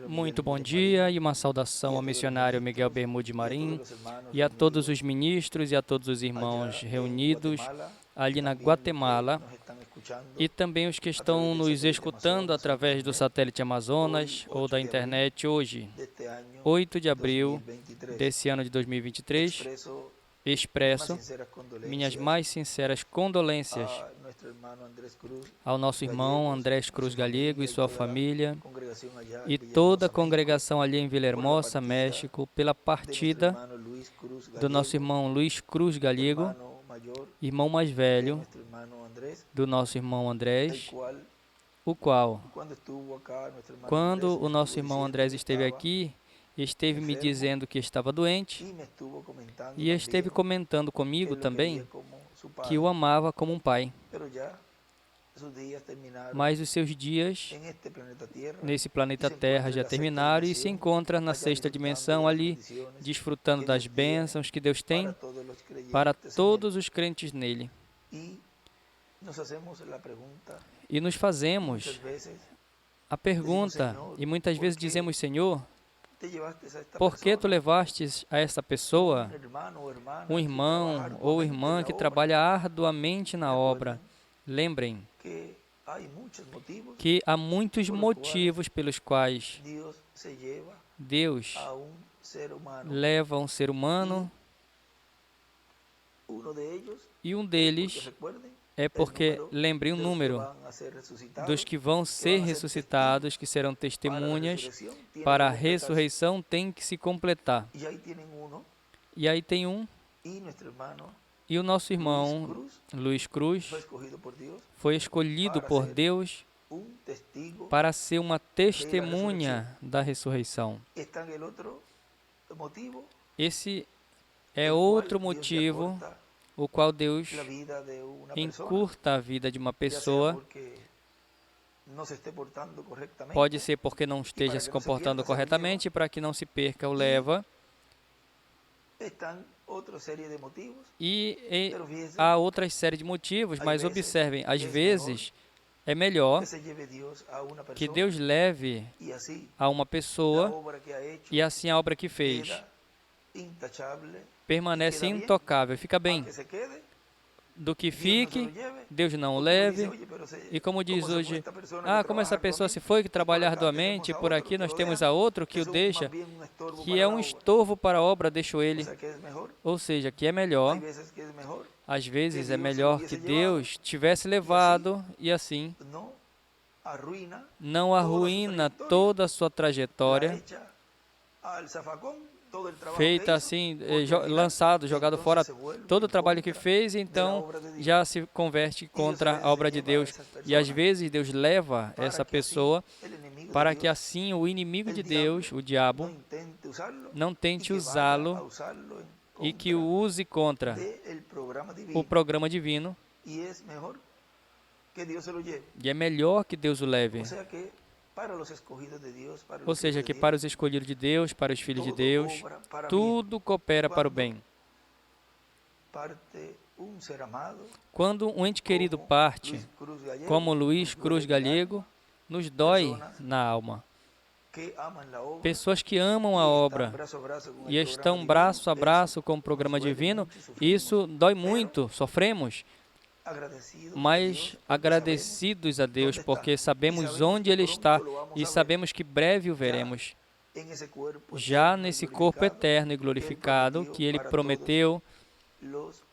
Muito bom dia e uma saudação ao missionário Miguel Bermude Marim e a todos os ministros e a todos os irmãos reunidos ali na Guatemala e também os que estão nos escutando através do satélite Amazonas ou da internet hoje, 8 de abril desse ano de 2023, expresso minhas mais sinceras condolências ao nosso irmão Andrés Cruz Galego e sua família e toda a congregação ali em Villahermosa, México, pela partida do nosso irmão Luiz Cruz Galego, irmão mais velho do nosso irmão Andrés, o qual, quando o nosso irmão Andrés esteve aqui, esteve me dizendo que estava doente e esteve comentando comigo também que o amava como um pai. Mas os seus dias nesse planeta Terra já terminaram e se encontra na sexta dimensão ali, desfrutando das bênçãos que Deus tem para todos os crentes nele. E nos fazemos a pergunta, e muitas vezes dizemos: Senhor, por que tu levastes a essa pessoa, um irmão ou irmã que trabalha arduamente na obra? Lembrem que há muitos motivos pelos quais Deus leva um ser humano, e um deles é porque, lembrem o número dos que vão ser ressuscitados, que serão testemunhas para a ressurreição, tem que se completar. E aí tem um, e o nosso irmão Luiz Cruz foi escolhido por Deus para ser uma testemunha da ressurreição. Esse é outro motivo o qual Deus encurta a vida de uma pessoa. Pode ser porque não esteja se comportando corretamente, para que não se perca o leva. E há outra série de motivos, mas observem, às vezes é melhor que Deus leve a uma pessoa e assim a obra que fez permanece intocável, fica bem, do que fique, Deus não o leve. E como diz hoje, como essa pessoa se foi trabalhar arduamente, por aqui nós temos a outro que o deixa, que é um estorvo para a obra, deixo ele. Ou seja, que é melhor, às vezes é melhor que Deus tivesse levado e assim não arruína toda a sua trajetória, feita assim, lançado, jogado fora todo o trabalho que fez, então já se converte contra a obra de Deus. E às vezes Deus leva essa pessoa para que assim o inimigo de Deus, o diabo, não tente usá-lo e que o use contra o programa divino. E é melhor que Deus o leve. Ou seja, que para os escolhidos de Deus, para os filhos de Deus, tudo coopera para o bem. Quando um ente querido parte, como Luiz Cruz Galego, nos dói na alma. Pessoas que amam a obra e estão braço a braço com o programa divino, isso dói muito, sofremos. Mas agradecidos a Deus, porque sabemos onde Ele está e sabemos que breve o veremos, já nesse corpo eterno e glorificado que Ele prometeu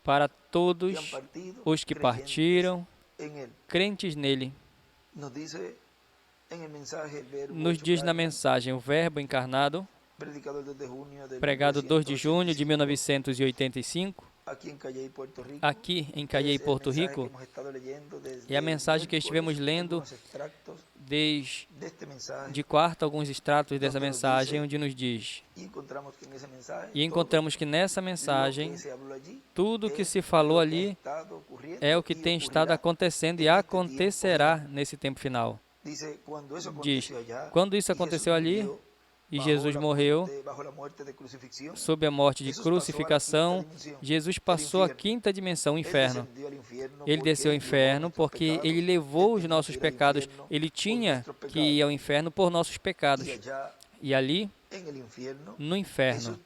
para todos os que partiram, crentes nele. Nos diz na mensagem o Verbo encarnado, pregado 2 de junho de 1985, aqui em Cayey, Porto Rico, é a mensagem que estivemos lendo desde quarta, alguns extratos dessa mensagem, onde nos diz, e encontramos que nessa mensagem, tudo o que se falou ali é o que tem estado acontecendo e acontecerá nesse tempo final. Diz, quando isso aconteceu ali, e Jesus morreu sob a morte de crucificação. Jesus passou à quinta dimensão, o inferno. Ele desceu ao inferno porque ele levou os nossos pecados. Ele tinha que ir ao inferno por nossos pecados. E ali, no inferno,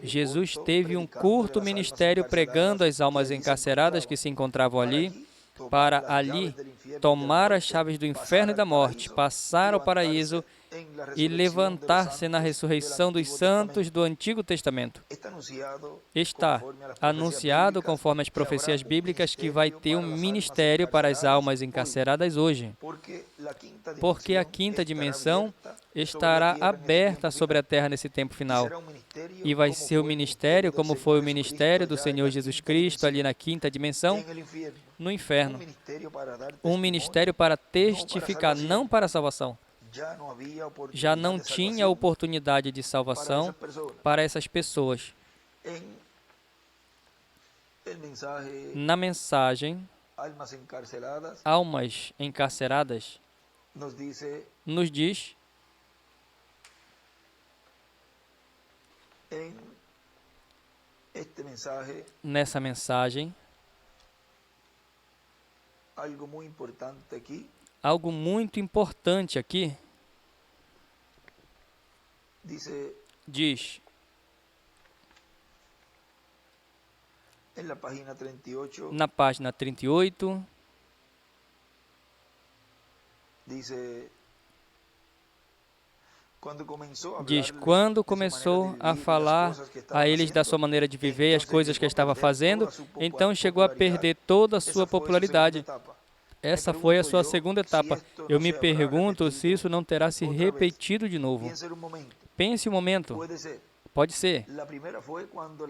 Jesus teve um curto ministério pregando às almas encarceradas que se encontravam ali, para ali tomar as chaves do inferno e da morte, passar ao paraíso e levantar-se na ressurreição dos santos do Antigo Testamento. Está anunciado, conforme as profecias bíblicas, que vai ter um ministério para as almas encarceradas hoje, porque a quinta dimensão estará aberta sobre a terra nesse tempo final. E vai ser o ministério, como foi o ministério do Senhor Jesus Cristo ali na quinta dimensão, no inferno. Um ministério para testificar, não para a salvação. Já não tinha oportunidade de salvação para essas pessoas. Na mensagem, almas encarceradas, nos diz nessa mensagem algo muito importante aqui. Diz na página 38, diz, quando começou a falar a eles da sua maneira de viver e as coisas que estava fazendo, então chegou a perder toda a sua popularidade. Essa foi a sua segunda etapa. Eu me pergunto se isso não terá se repetido de novo. Pense um momento. Pode ser.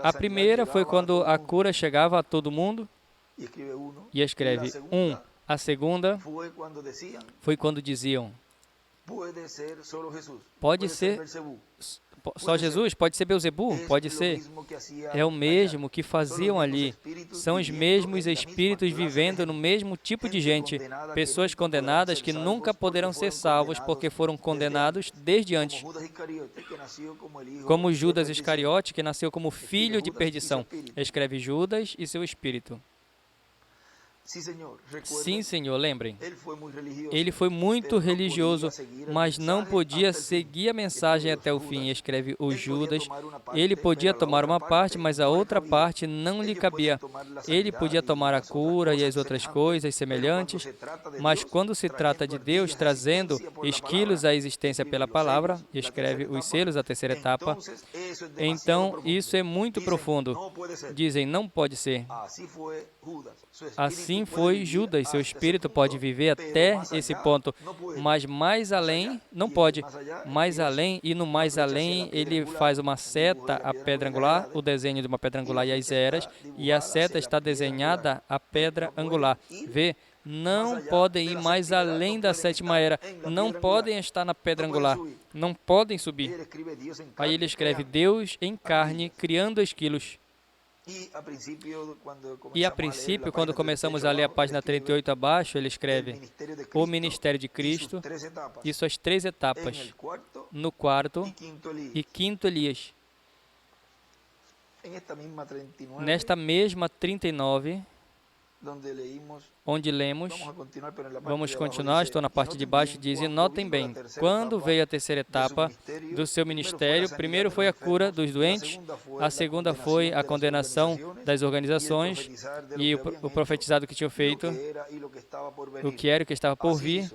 A primeira foi quando a cura chegava a todo mundo e escreve 1. A segunda foi quando diziam, pode ser só Jesus, pode ser Belzebu, pode ser. É o mesmo que faziam ali. São os mesmos espíritos vivendo no mesmo tipo de gente. Pessoas condenadas que nunca poderão ser salvos porque foram condenados desde antes. Como Judas Iscariote, que nasceu como filho de perdição. Escreve Judas e seu espírito. Sim, Senhor, lembrem. Ele foi muito religioso, mas não podia seguir a mensagem até o fim. Escreve o Judas. Ele podia tomar uma parte, mas a outra parte não lhe cabia. Ele podia tomar a cura e as outras coisas semelhantes, mas quando se trata de Deus trazendo esquilos à existência pela palavra, escreve os selos, a terceira etapa, então isso é muito profundo. Dizem, não pode ser. Assim foi Judas, seu espírito pode viver até esse ponto, mas mais além, não pode. Mais além, e no mais além, ele faz uma seta, a pedra angular, o desenho de uma pedra angular e as eras, e a seta está desenhada a pedra angular. Vê? Não podem ir mais além da sétima era, não podem estar na pedra angular, não podem subir. Aí ele escreve, Deus em carne, criando esquilos. E a princípio, quando começamos a ler a página 38 abaixo, ele escreve o ministério de Cristo e suas 3 etapas, no quarto e quinto Elias. Nesta mesma 39, onde lemos, vamos continuar, estou na parte de baixo, diz, e notem bem, quando veio a terceira etapa do seu ministério, primeiro foi a cura dos doentes, a segunda foi a condenação das organizações e o profetizado que tinham feito, o que era e o que estava por vir.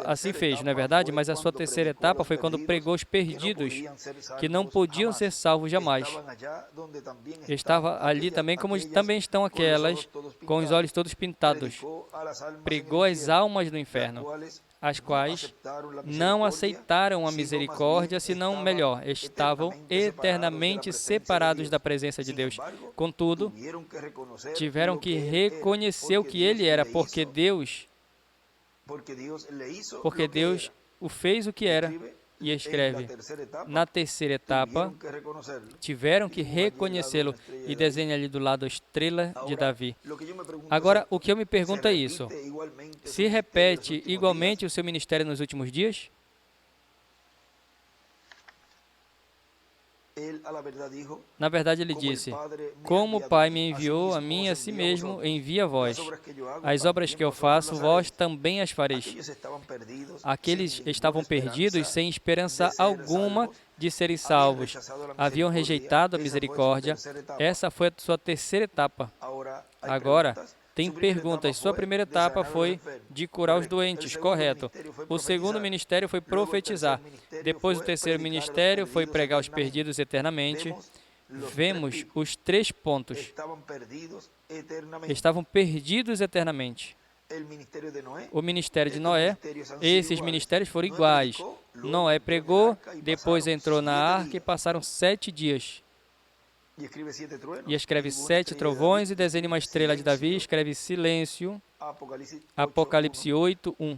Assim fez, não é verdade? Mas a sua terceira etapa foi quando pregou os perdidos, que não podiam ser salvos jamais. Estava ali também, como também estão aquelas, com os olhos todos pintados. Pregou as almas do inferno, as quais não aceitaram a misericórdia, senão melhor, estavam eternamente separados da presença de Deus. Contudo, tiveram que reconhecer o que Ele era, porque Deus o fez o que era, e escreve, na terceira etapa, tiveram que reconhecê-lo, e desenha ali do lado a estrela de Davi. Agora, o que eu me pergunto é isso, se repete igualmente o seu ministério nos últimos dias? Na verdade, ele disse: como o Pai me enviou a mim, a si mesmo envia a vós. As obras que eu faço, vós também as fareis. Aqueles estavam perdidos, sem esperança alguma de serem salvos. Haviam rejeitado a misericórdia. Essa foi a sua terceira etapa. Agora, tem perguntas. Sua primeira etapa foi de curar os doentes, correto. O segundo ministério foi profetizar. Depois, o terceiro ministério foi pregar aos perdidos eternamente. Vemos os 3 pontos. Estavam perdidos eternamente. O ministério de Noé, esses ministérios foram iguais. Noé pregou, depois entrou na arca e passaram 7 dias. E escreve 7 trovões e desenha uma estrela de Davi, escreve silêncio, Apocalipse 8, 1.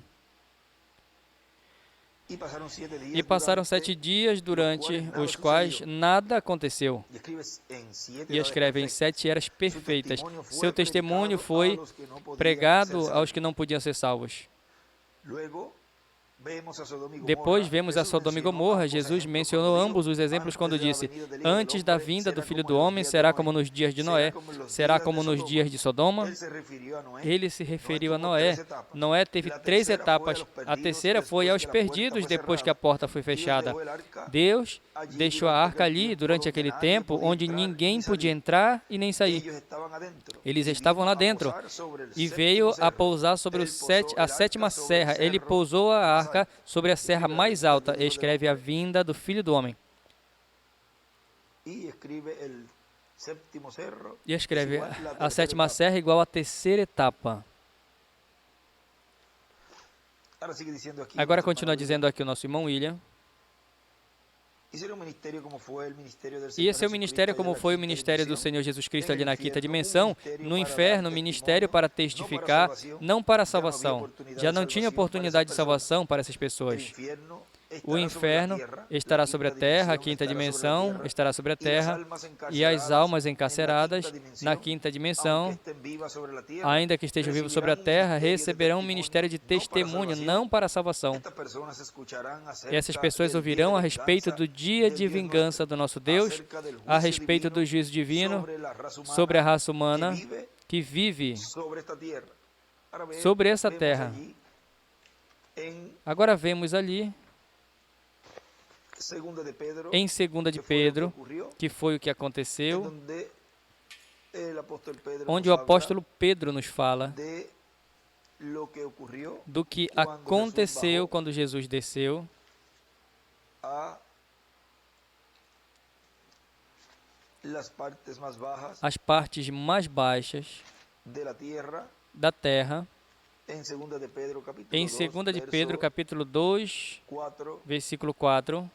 E passaram 7 dias durante os quais nada aconteceu. E escreve em 7 eras perfeitas. Seu testemunho foi pregado aos que não podiam ser salvos. Depois vemos a Sodoma e Gomorra. Jesus mencionou ambos os exemplos quando disse: antes da vinda do Filho do Homem será como nos dias de Noé, será como nos dias de Sodoma. Ele se referiu a Noé. Noé teve 3 etapas. A terceira foi aos perdidos depois que a porta foi fechada. Deus deixou a arca ali durante aquele tempo onde ninguém podia entrar e nem sair. Eles estavam lá dentro e veio a pousar sobre a 7ª serra. Ele pousou a arca sobre a serra mais alta e escreve a vinda do Filho do Homem. E escreve a 7ª serra igual à terceira etapa. Agora continua dizendo aqui o nosso irmão William. E esse é o ministério como foi o ministério do Senhor Jesus Cristo ali na quinta dimensão. No inferno, ministério para testificar, não para a salvação. Já não tinha oportunidade de salvação para essas pessoas. O inferno estará sobre a terra, a quinta dimensão estará sobre a terra, e as almas encarceradas na quinta dimensão, ainda que estejam vivos sobre a terra, receberão um ministério de testemunho, não para a salvação. E essas pessoas ouvirão a respeito do dia de vingança do nosso Deus, a respeito do juízo divino sobre a raça humana que vive sobre essa terra. Agora vemos ali, em 2 de Pedro, que foi o que aconteceu, onde o apóstolo Pedro nos fala do que aconteceu quando Jesus desceu às partes mais baixas da terra. Em 2 de Pedro, capítulo 2, versículo 4,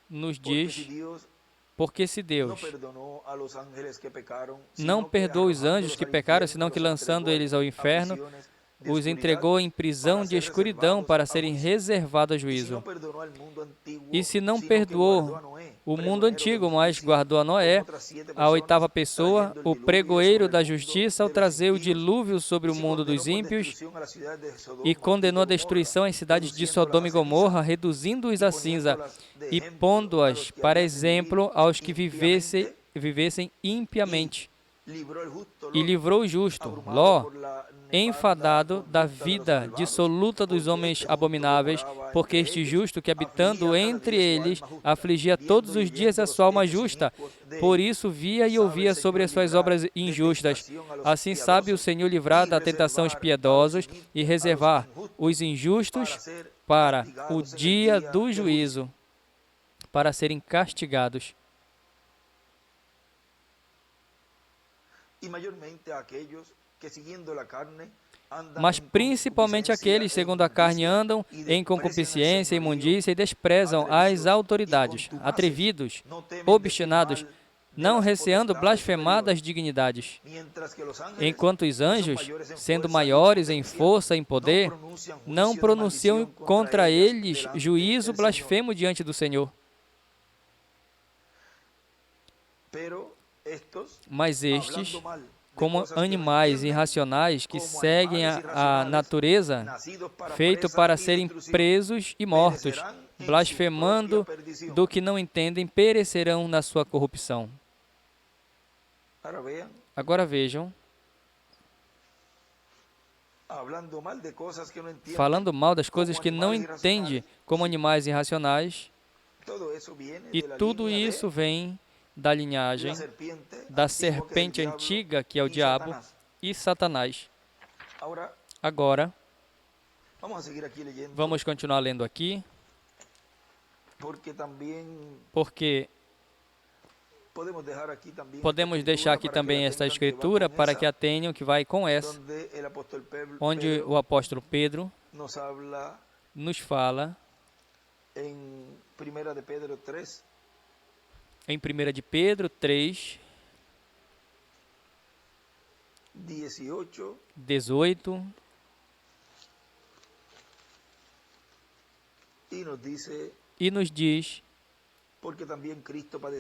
nos diz: porque se Deus não perdoou os anjos que pecaram, senão que lançando eles ao inferno, os entregou em prisão de escuridão para serem reservados a juízo. E se não perdoou o mundo antigo, mas guardou a Noé, a 8ª pessoa, o pregoeiro da justiça, ao trazer o dilúvio sobre o mundo dos ímpios, e condenou a destruição às cidades de Sodoma e Gomorra, reduzindo-os a cinza e pondo-as para exemplo aos que vivessem impiamente. E livrou o justo, Ló, enfadado da vida dissoluta dos homens abomináveis, porque este justo que habitando entre eles afligia todos os dias a sua alma justa, por isso via e ouvia sobre as suas obras injustas. Assim sabe o Senhor livrar da tentação os piedosos e reservar os injustos para o dia do juízo, para serem castigados. Mas principalmente aqueles, segundo a carne, andam em concupiscência, imundícia e desprezam as autoridades, atrevidos, obstinados, não receando blasfemar das dignidades. Enquanto os anjos, sendo maiores em força e em poder, não pronunciam contra eles juízo blasfemo diante do Senhor. Mas estes como animais irracionais que seguem a natureza, feito para serem presos e mortos, blasfemando do que não entendem, perecerão na sua corrupção. Agora vejam, falando mal das coisas que não entende como animais irracionais, e tudo isso vem da linhagem da serpente antiga, que é o diabo, e Satanás. Agora, vamos continuar lendo aqui, porque podemos deixar aqui também esta escritura para que a tenham, que vai com essa, onde o apóstolo Pedro nos fala em 1 de Pedro 3, 18, e nos diz: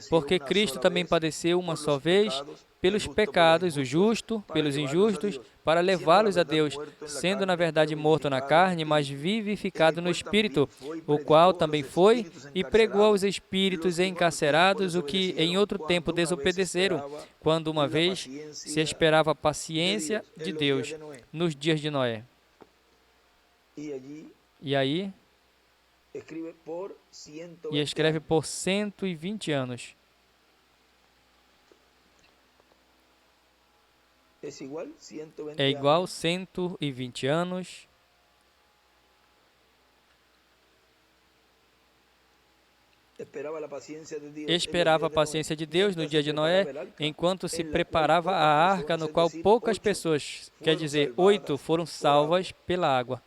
porque Cristo também padeceu uma só vez pelos pecados, o justo pelos injustos, para levá-los a Deus, sendo na verdade morto na carne, mas vivificado no Espírito, o qual também foi e pregou aos espíritos encarcerados o que em outro tempo desobedeceram, quando uma vez se esperava a paciência de Deus nos dias de Noé. E aí, escreve por 120 anos. É igual 120 anos. Esperava a paciência de Deus no dia de Noé, enquanto se preparava a arca, no qual poucas pessoas, quer dizer, 8, foram salvas pela água.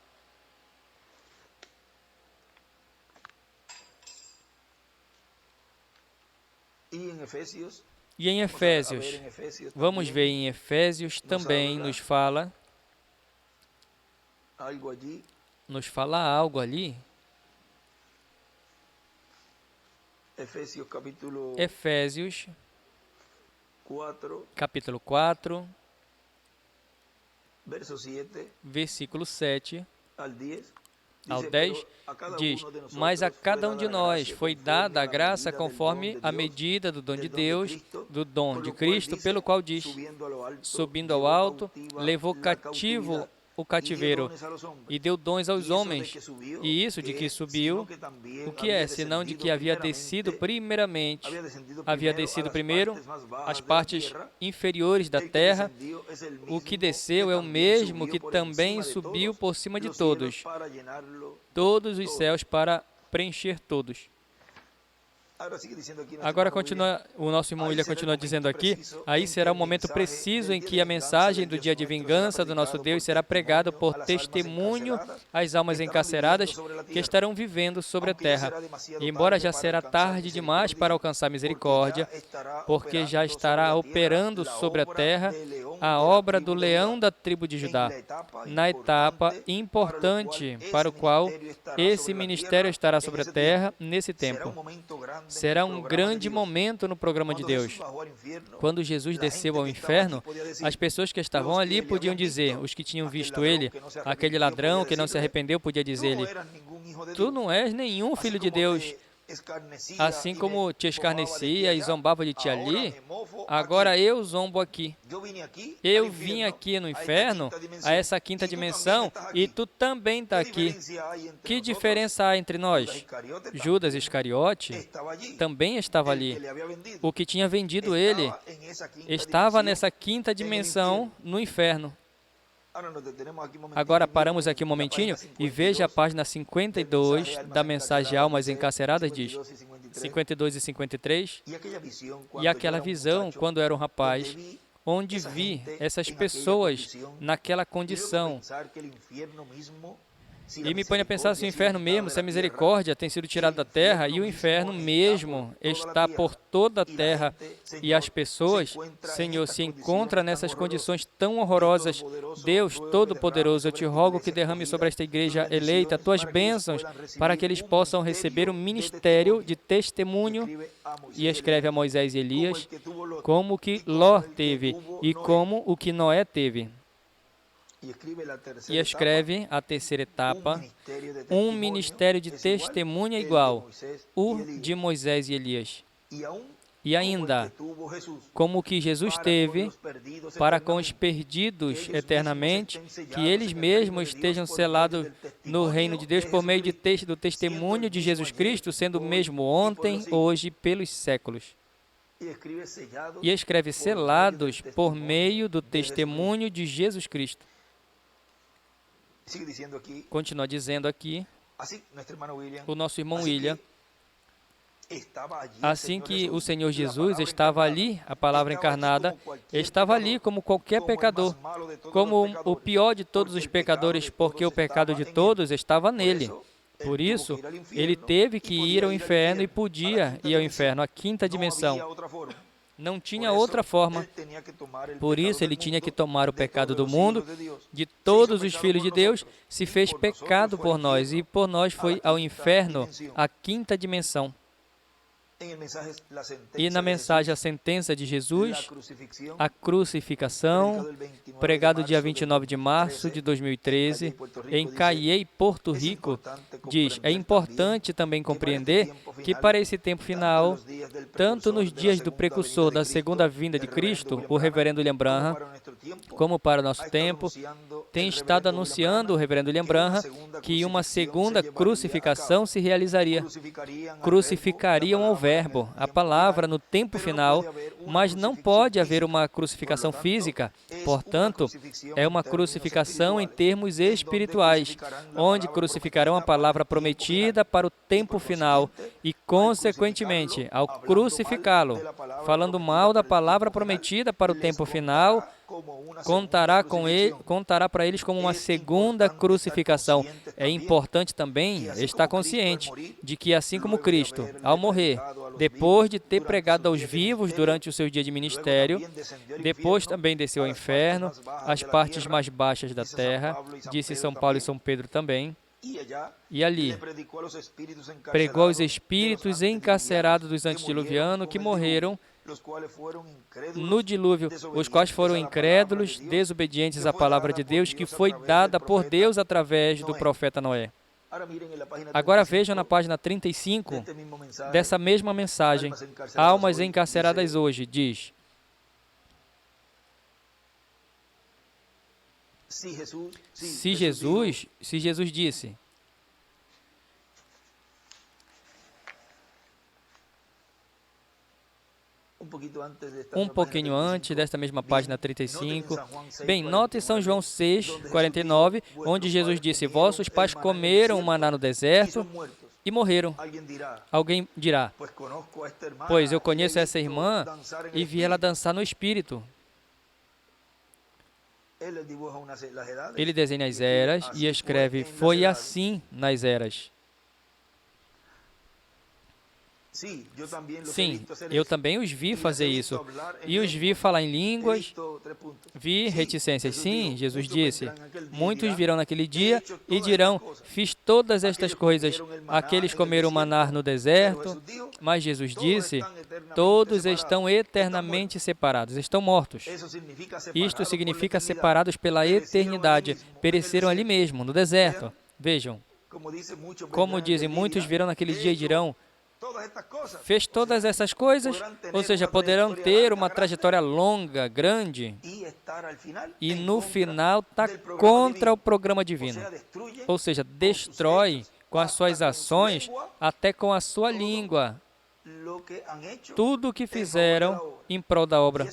E em Efésios, vamos ver em Efésios também nos fala algo ali. Efésios, capítulo 4, versículo 7 ao 10, diz: mas a cada um de nós foi dada a graça conforme a medida do dom de Deus, do dom de Cristo, pelo qual diz: subindo ao alto, levou cativo o cativeiro e deu dons aos homens. E isso de que subiu, o que é, senão de que havia descido primeiro as partes inferiores da terra? O que desceu é o mesmo que também subiu por cima de todos os céus para preencher todos. Agora continua, o nosso irmão William continua dizendo aqui: aí será o momento preciso em que a mensagem do dia de vingança do nosso Deus será pregada por testemunho às almas encarceradas que estarão vivendo sobre a terra. E embora já será tarde demais para alcançar misericórdia, porque já estará operando sobre a terra a obra do leão da tribo de Judá, na etapa importante para o qual esse ministério estará sobre a terra nesse tempo. Será um grande momento no programa de Deus. Quando Jesus desceu ao inferno, as pessoas que estavam ali podiam dizer, os que tinham visto ele, aquele ladrão que não se arrependeu podia dizer-lhe: tu não és nenhum filho de Deus. Assim como te escarnecia e zombava de ti ali, agora eu zombo aqui. Eu vim aqui no inferno, a essa quinta dimensão, e tu também está aqui. Que diferença há entre nós? Judas Iscariote também estava ali. O que tinha vendido ele estava nessa quinta dimensão no inferno. Agora paramos aqui um momentinho e veja a página 52 da mensagem Almas Encarceradas, diz 52 e 53. E aquela visão, quando era um rapaz, onde vi essas pessoas naquela condição, E me põe a pensar se o inferno mesmo, se a misericórdia tem sido tirada da terra e o inferno mesmo está por toda a terra e as pessoas, Senhor, se encontram nessas condições tão horrorosas. Deus Todo-Poderoso, eu te rogo que derrame sobre esta igreja eleita tuas bênçãos para que eles possam receber um ministério de testemunho. E escreve a Moisés e Elias como o que Ló teve e como o que Noé teve. E escreve a terceira etapa, um ministério de testemunha igual, o de Moisés e Elias. E ainda, como o que Jesus teve para com os perdidos eternamente, que eles mesmos estejam selados no reino de Deus por meio do testemunho de Jesus Cristo, sendo o mesmo ontem, hoje e pelos séculos. E escreve selados por meio do testemunho de Jesus Cristo. Continua dizendo aqui, o nosso irmão William, assim que o Senhor Jesus estava ali, a palavra encarnada, estava ali como qualquer pecador, como o pior de todos os pecadores, porque o pecado de todos estava nele. Por isso, ele teve que ir ao inferno e podia ir ao inferno, a quinta dimensão. Não tinha outra forma. Por isso, ele tinha que tomar o pecado do mundo, de todos os filhos de Deus, se fez pecado por nós, e por nós foi ao inferno, a quinta dimensão. E na mensagem, a sentença de Jesus, a crucificação, pregado dia 29 de março de 2013, em Cayey, Porto Rico, diz, é importante também compreender que para esse tempo final, tanto nos dias do precursor da segunda vinda de Cristo, o reverendo William Branham, como para o nosso tempo, tem estado anunciando o reverendo William Branham que uma segunda crucificação se realizaria. Crucificariam ao verbo, a palavra, no tempo final, mas não pode haver uma crucificação física. Portanto, é uma crucificação em termos espirituais, onde crucificarão a palavra prometida para o tempo final e, consequentemente, ao crucificá-lo, falando mal da palavra prometida para o tempo final, contará para eles como uma segunda crucificação. É importante também estar consciente de que, assim como Cristo, ao morrer, depois de ter pregado aos vivos durante o seu dia de ministério, depois também desceu ao inferno, às partes mais baixas da terra, disse São Paulo e São Pedro também, e ali pregou aos espíritos encarcerados dos antediluvianos que morreram no dilúvio, os quais foram incrédulos, desobedientes à palavra de Deus, que foi dada por Deus através do profeta Noé. Agora vejam na página 35 dessa mesma mensagem, Almas encarceradas hoje, diz: se Jesus disse, um pouquinho antes desta mesma página 35. Bem, note São João 6, 49, onde Jesus disse, vossos pais comeram o maná no deserto e morreram. Alguém dirá, pois eu conheço essa irmã e vi ela dançar no Espírito. Ele desenha as eras e escreve, foi assim nas eras. Sim, eu também os vi fazer isso. E os vi falar em línguas, vi reticências. Sim, Jesus disse, muitos virão naquele dia e dirão, fiz todas estas coisas. Aqueles comeram maná no deserto, mas Jesus disse, todos estão eternamente separados, estão mortos. Isto significa separados pela eternidade, pereceram ali mesmo, no deserto. Vejam, como dizem, muitos virão naquele dia e dirão, fez todas essas coisas, ou seja, poderão ter uma trajetória longa, grande, e no final está contra o programa divino. Ou seja, destrói com as suas ações, até com a sua língua, tudo o que fizeram em prol da obra.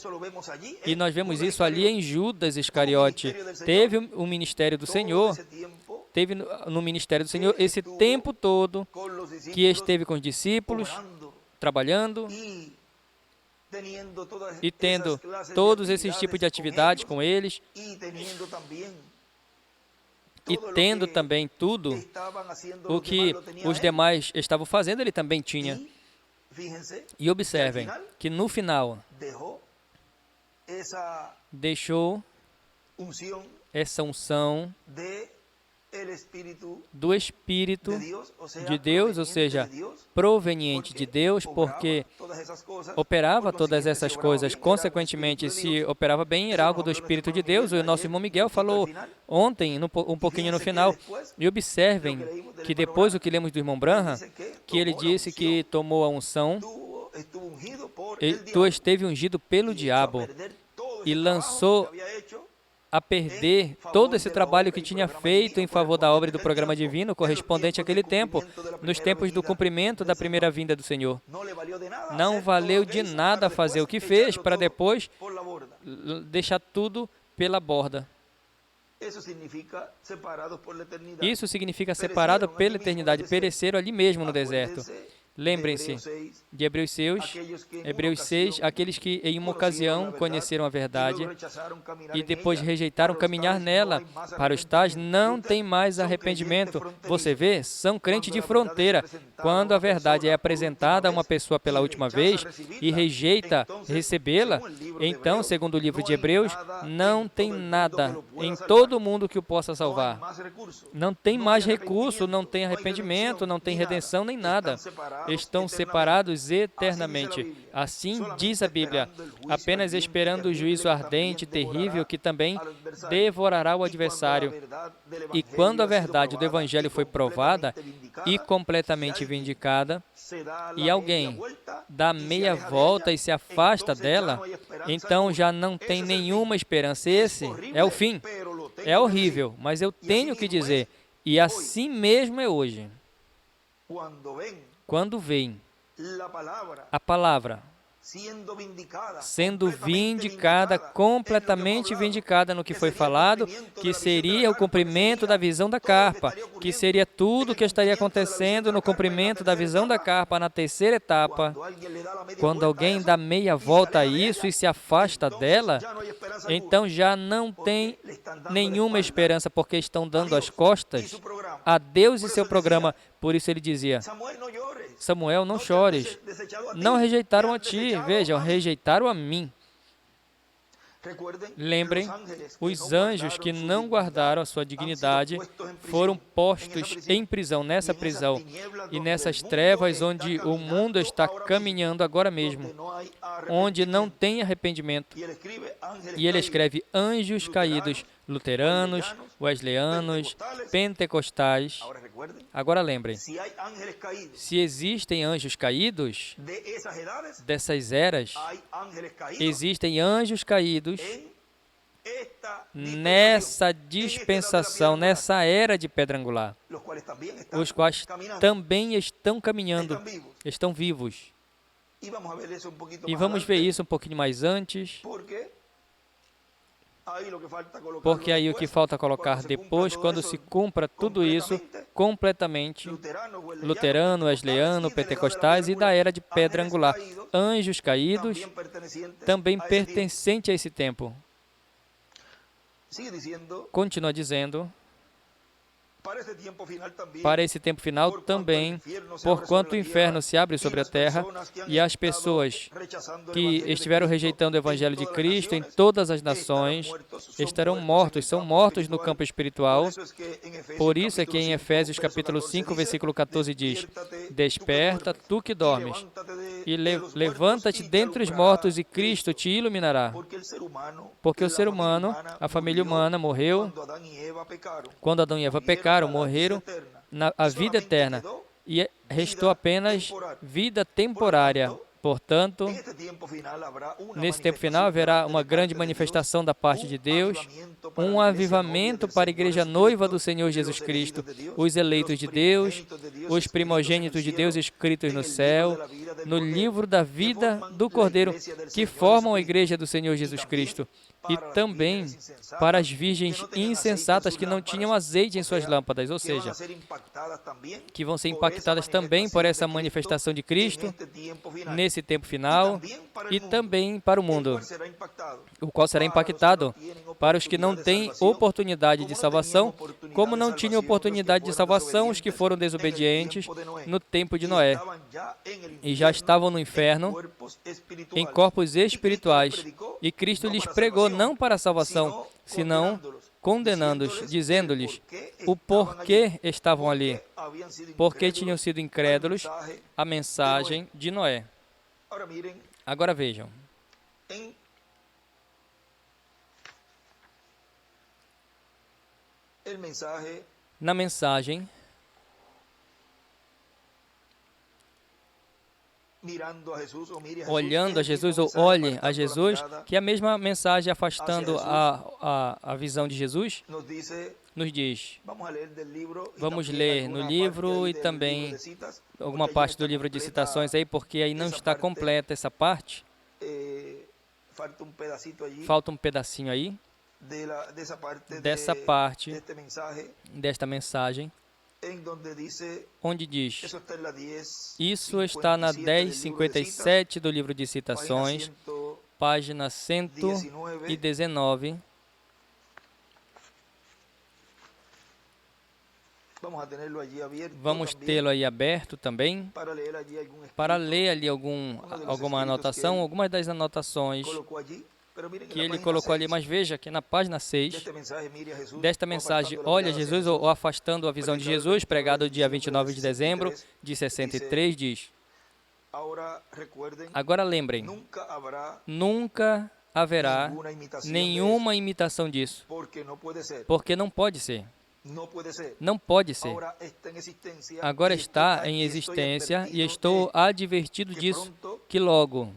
E nós vemos isso ali em Judas Iscariote. Teve o ministério do Senhor, teve no ministério do Senhor esse tempo todo que esteve com os discípulos, trabalhando e tendo todos esses tipos de atividades com eles e tendo também tudo o que os demais estavam fazendo, ele também tinha. E observem que no final deixou essa unção do Espírito de Deus, ou seja, proveniente de Deus, porque operava todas essas coisas. Consequentemente, se operava bem, era algo do Espírito de Deus. O nosso irmão Miguel falou ontem, um pouquinho no final. E observem que depois do que lemos do irmão Branham, que ele disse que tomou a unção, tu esteve ungido pelo diabo e lançou a perder todo esse trabalho que tinha feito em favor da obra e do programa divino correspondente àquele tempo, nos tempos do cumprimento da primeira vinda do Senhor. Não valeu de nada fazer o que fez para depois deixar tudo pela borda. Isso significa separado pela eternidade, pereceram ali mesmo no deserto. Lembrem-se de Hebreus 6, aqueles que em uma ocasião conheceram a verdade e depois rejeitaram caminhar nela para os tais, não tem mais arrependimento. Você vê, são crentes de fronteira. Quando a verdade é apresentada a uma pessoa pela última vez e rejeita recebê-la, então, segundo o livro de Hebreus, não tem nada em todo o mundo que o possa salvar. Não tem mais recurso, não tem arrependimento, não tem redenção, nem nada. Estão separados eternamente. Assim diz a Bíblia, apenas esperando o juízo ardente, terrível, que também devorará o adversário. E quando a verdade do Evangelho foi provada e completamente vindicada, e alguém dá meia volta e se afasta dela, então já não tem nenhuma esperança. Esse é o fim. É horrível, mas eu tenho que dizer, e assim mesmo é hoje. Quando vem a palavra sendo vindicada, completamente vindicada no que foi falado, que seria o cumprimento da visão da carpa, que seria tudo o que estaria acontecendo no cumprimento da visão da carpa na terceira etapa. Quando alguém dá meia volta a isso e se afasta dela, então já não tem nenhuma esperança, porque estão dando as costas a Deus e seu programa. Por isso ele dizia, Samuel, não chores. Não rejeitaram a ti, vejam, rejeitaram a mim. Lembrem, os anjos que não guardaram a sua dignidade foram postos em prisão, nessa prisão e nessas trevas onde o mundo está caminhando agora mesmo, onde não tem arrependimento. E ele escreve anjos caídos, luteranos, wesleyanos, pentecostais. Agora lembrem, se existem anjos caídos dessas eras, existem anjos caídos nessa dispensação, nessa era de pedra angular, os quais também estão caminhando, estão vivos. E vamos ver isso um pouquinho mais antes, porque aí o que falta colocar depois, quando se cumpra tudo isso completamente, luterano, wesleyano, pentecostais e da era de pedra angular, anjos caídos, também pertencente a esse tempo. Continua dizendo, para esse tempo final também, porquanto o inferno se abre sobre a terra e as pessoas que estiveram rejeitando o Evangelho de Cristo em todas as nações estarão mortos, são mortos no campo espiritual. Por isso é que em Efésios capítulo 5, versículo 14 diz, desperta, tu que dormes, e levanta-te dentre os mortos e Cristo te iluminará. Porque o ser humano, a família humana, morreu quando Adão e Eva pecaram, morreram a vida eterna e restou apenas vida temporária. Portanto, nesse tempo final haverá uma grande manifestação da parte de Deus, um avivamento para a igreja noiva do Senhor Jesus Cristo, os eleitos de Deus, os primogênitos de Deus escritos no céu, no livro da vida do Cordeiro, que formam a igreja do Senhor Jesus Cristo, e também para as virgens insensatas que não tinham azeite em suas lâmpadas, ou seja, que vão ser impactadas também por essa manifestação de Cristo nesse tempo final, e também para o mundo, o qual será impactado Para os que não têm oportunidade de salvação, como não tinham oportunidade de salvação os que foram desobedientes no tempo de Noé, e já estavam no inferno em corpos espirituais, e Cristo lhes pregou não para a salvação, senão condenando-os, dizendo-lhes o porquê estavam ali, porque tinham sido incrédulos à mensagem de Noé. Agora vejam. Na mensagem, olhando a Jesus ou olhe a Jesus, que é a mesma mensagem afastando a visão de Jesus, nos diz, vamos ler no livro e também alguma parte do livro de citações aí, porque aí não está completa essa parte, falta um pedacinho aí, dessa parte, desta mensagem, onde diz, isso está na 1057 do livro de citações, página 119. Vamos tê-lo aí aberto também, para ler ali alguma anotação, algumas das anotações que ele colocou ali, mas veja que na página 6 desta mensagem, olha Jesus ou afastando a visão de Jesus, pregado dia 29 de dezembro de 63, diz, agora lembrem, nunca haverá nenhuma imitação disso, porque não pode ser. Não pode ser. Agora está em existência e estou advertido disso, que logo,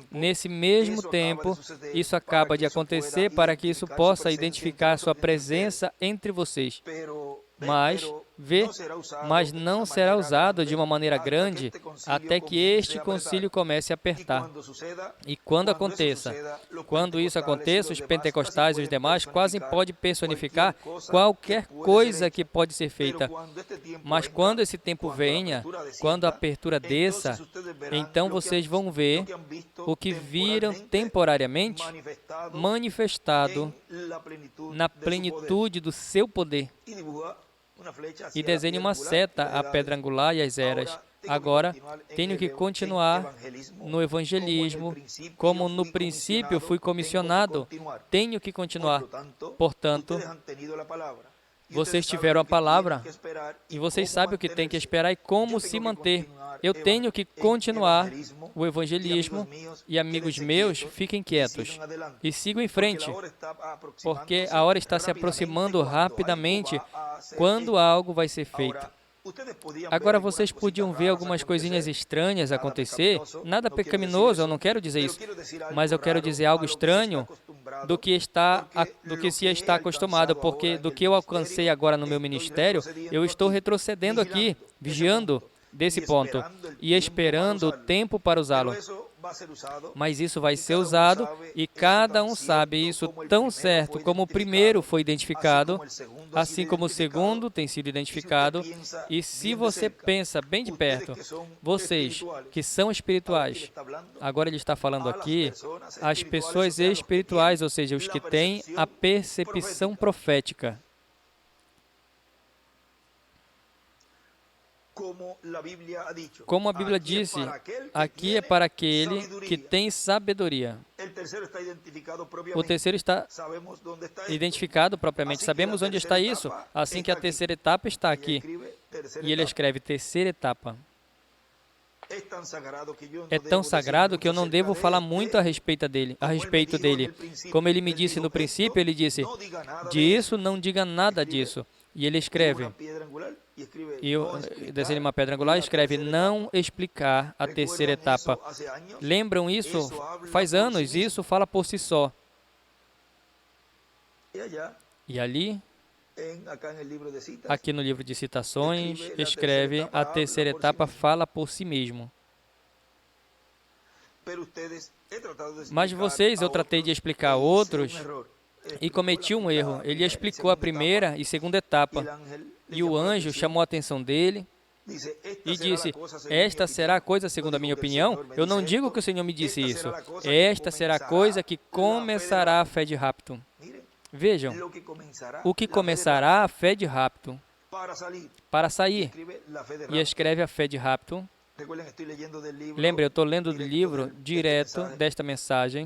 nesse mesmo tempo, isso acaba de acontecer para que isso possa identificar sua presença entre vocês. Mas não será usado de uma maneira grande até que este concílio comece a apertar. E quando isso aconteça, os pentecostais e os demais quase podem personificar qualquer coisa que pode ser feita. Mas quando esse tempo venha, quando a apertura desça, então vocês vão ver o que viram temporariamente manifestado na plenitude do seu poder. E desenhe uma seta à pedra angular e às eras. Agora, tenho que continuar no evangelismo, como no princípio fui comissionado, tenho que continuar. Portanto, vocês tiveram a palavra e vocês sabem o que tem que esperar e como se manter. Eu tenho que continuar o evangelismo e, amigos meus, fiquem quietos e sigam em frente, porque a hora está se aproximando rapidamente quando algo vai ser feito. Agora, vocês podiam ver algumas coisinhas estranhas acontecer, nada pecaminoso, eu não quero dizer isso, mas eu quero dizer algo estranho do que se está acostumado, porque do que eu alcancei agora no meu ministério, eu estou retrocedendo aqui, vigiando desse ponto e esperando o tempo para usá-lo. Mas isso vai ser usado e cada um sabe isso tão certo como o primeiro foi identificado, assim como o segundo tem sido identificado. E se você pensa bem de perto, vocês que são espirituais, agora ele está falando aqui, as pessoas espirituais, ou seja, os que têm a percepção profética. Como a Bíblia disse, aqui é para aquele que tem sabedoria. O terceiro está identificado propriamente. Sabemos onde está isso, assim que a terceira etapa está aqui. E ele escreve terceira etapa. É tão sagrado que eu não devo falar muito a respeito dele. Como ele me disse no princípio, ele disse, disso não diga nada disso. E ele escreve, e eu desenho uma pedra angular, escreve, não explicar a terceira etapa. Lembram isso? Faz anos, isso fala por si só. E ali, aqui no livro de citações, escreve, a terceira etapa fala por si mesmo. Mas vocês, eu tratei de explicar a outros, e cometi um erro. Ele explicou a primeira e segunda etapa. E o anjo chamou a atenção dele e disse, esta será a coisa segundo a minha opinião. Eu não digo que o Senhor me disse isso. Esta será a coisa que começará a fé de rapto. Vejam, o que começará a fé de rapto para sair. E escreve a fé de rapto. Lembre, eu estou lendo do livro direto desta mensagem.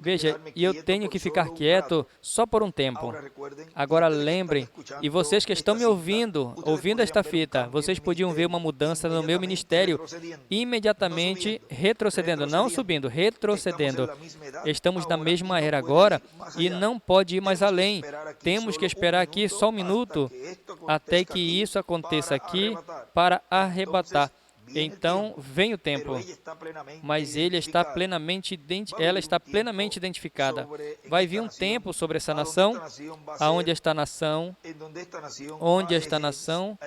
Veja, e eu tenho que ficar quieto só por um tempo. Agora lembrem, e vocês que estão me ouvindo esta fita, vocês podiam ver uma mudança no meu ministério imediatamente retrocedendo, não subindo, retrocedendo. Estamos na mesma era agora e não pode ir mais além. Temos que esperar aqui só um minuto até que isso aconteça aqui para arrebatar. Então, vem o tempo, mas ela está plenamente identificada. Vai vir um tempo sobre essa nação, onde esta nação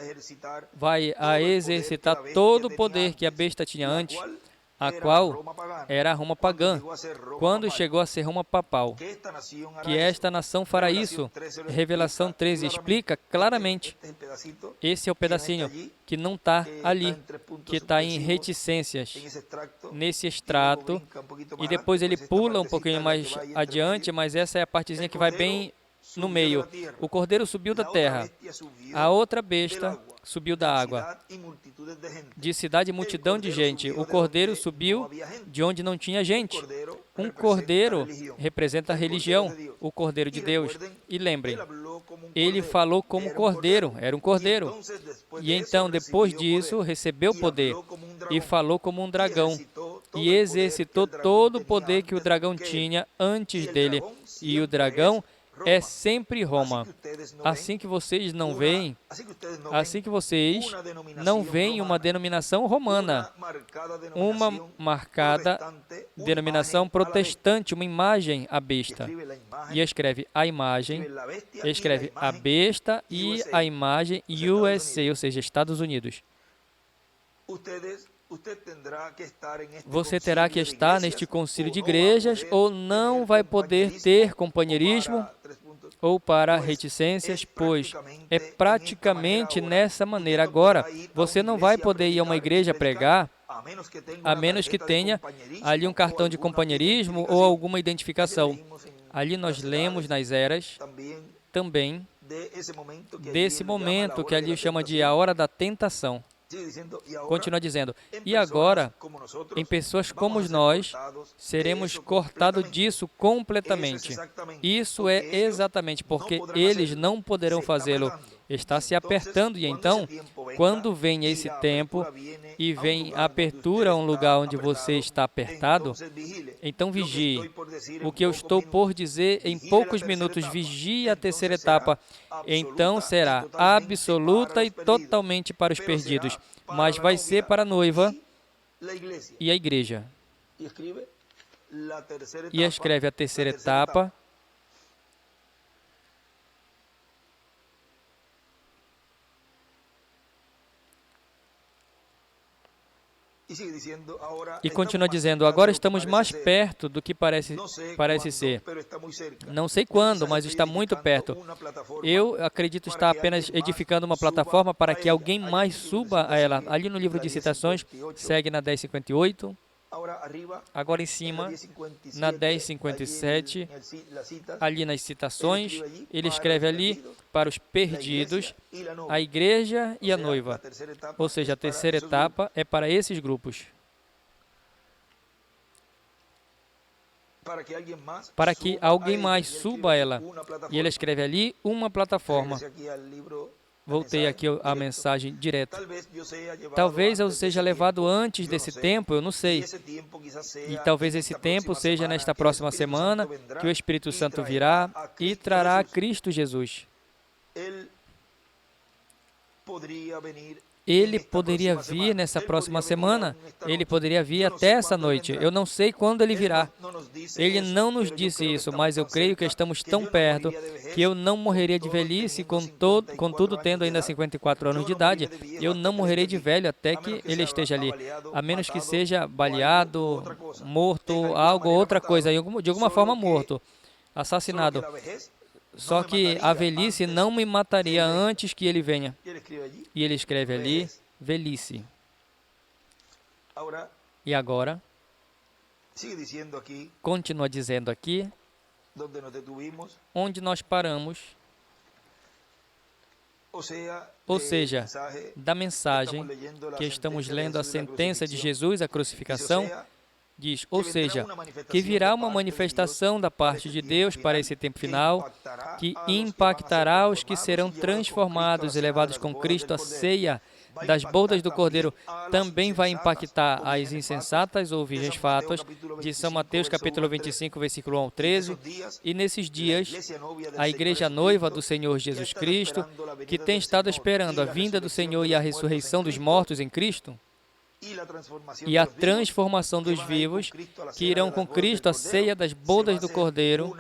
vai exercitar todo o poder que a besta tinha antes, a qual era a Roma pagã, quando chegou a ser Roma papal. Que esta nação fará isso. Revelação 13 explica claramente. Esse é o pedacinho que não está ali, que está em reticências, nesse extrato, e depois ele pula um pouquinho mais adiante, mas essa é a partezinha que vai bem no meio. O cordeiro subiu da terra, a outra besta subiu da água, de cidade e multidão de gente. O cordeiro subiu de onde não tinha gente. Um cordeiro representa a religião, o cordeiro de Deus. E lembrem, ele falou como cordeiro, era um cordeiro. E então, depois disso, recebeu poder e falou como um dragão. E exercitou todo o poder que o dragão tinha antes dele. E o dragão é sempre Roma. Assim que vocês não veem uma denominação romana, uma marcada denominação protestante, uma imagem à besta. E escreve a imagem, escreve a besta e a imagem USA, ou seja, Estados Unidos. Você terá que estar neste concílio de igrejas ou não vai poder ter companheirismo ou para reticências, pois é praticamente nessa maneira. Agora, você não vai poder ir a uma igreja pregar, a menos que tenha ali um cartão de companheirismo ou alguma identificação. Ali nós lemos nas eras também desse momento que ali chama de a hora da tentação. Continua dizendo, e agora, em pessoas como nós, seremos cortados disso completamente. Isso é exatamente porque eles não poderão fazê-lo. Está se apertando, e então, quando vem esse tempo e vem a apertura a um lugar onde você está apertado, então vigie. O que eu estou por dizer em poucos minutos, vigie a terceira etapa. Então será absoluta e totalmente para os perdidos, mas vai ser para a noiva e a igreja. E escreve a terceira etapa. E continua dizendo, agora estamos mais perto do que parece ser. Não sei quando, mas está muito perto. Eu acredito estar apenas edificando uma plataforma para que alguém mais suba a ela. Ali no livro de citações, segue na 1058. Agora em cima, na 1057, ali nas citações, ele escreve ali para os perdidos, a igreja e a noiva. Ou seja, a terceira etapa é para esses grupos. Para que alguém mais suba a ela. E ele escreve ali uma plataforma. Voltei aqui à mensagem direta. Talvez eu seja levado antes desse tempo, eu não sei. E talvez esse tempo seja nesta próxima semana, que o Espírito Santo virá e trará a Cristo Jesus. Ele poderia vir nessa próxima semana, ele poderia vir até essa noite. Eu não sei quando ele virá. Ele não nos disse isso, mas eu creio que estamos tão perto que eu não morreria de velhice, contudo tendo ainda 54 anos de idade. Eu não morrerei de velho até que ele esteja ali, a menos que seja baleado, morto, algo, outra coisa, de alguma forma morto, assassinado. Só que a velhice não me mataria antes que ele venha. E ele escreve ali, velhice. E agora, continua dizendo aqui, onde nós paramos, ou seja, da mensagem que estamos lendo a sentença de Jesus, a crucificação, diz, ou seja, que virá uma manifestação da parte de Deus para esse tempo final, que impactará os que serão transformados e levados com Cristo à ceia das bodas do Cordeiro. Também vai impactar as insensatas ou virgens fátuas, de São Mateus capítulo 25, versículo 1 ao 13. E nesses dias, a igreja noiva do Senhor Jesus Cristo, que tem estado esperando a vinda do Senhor e a ressurreição dos mortos em Cristo, e a transformação dos vivos, que irão com Cristo à ceia das bodas do Cordeiro,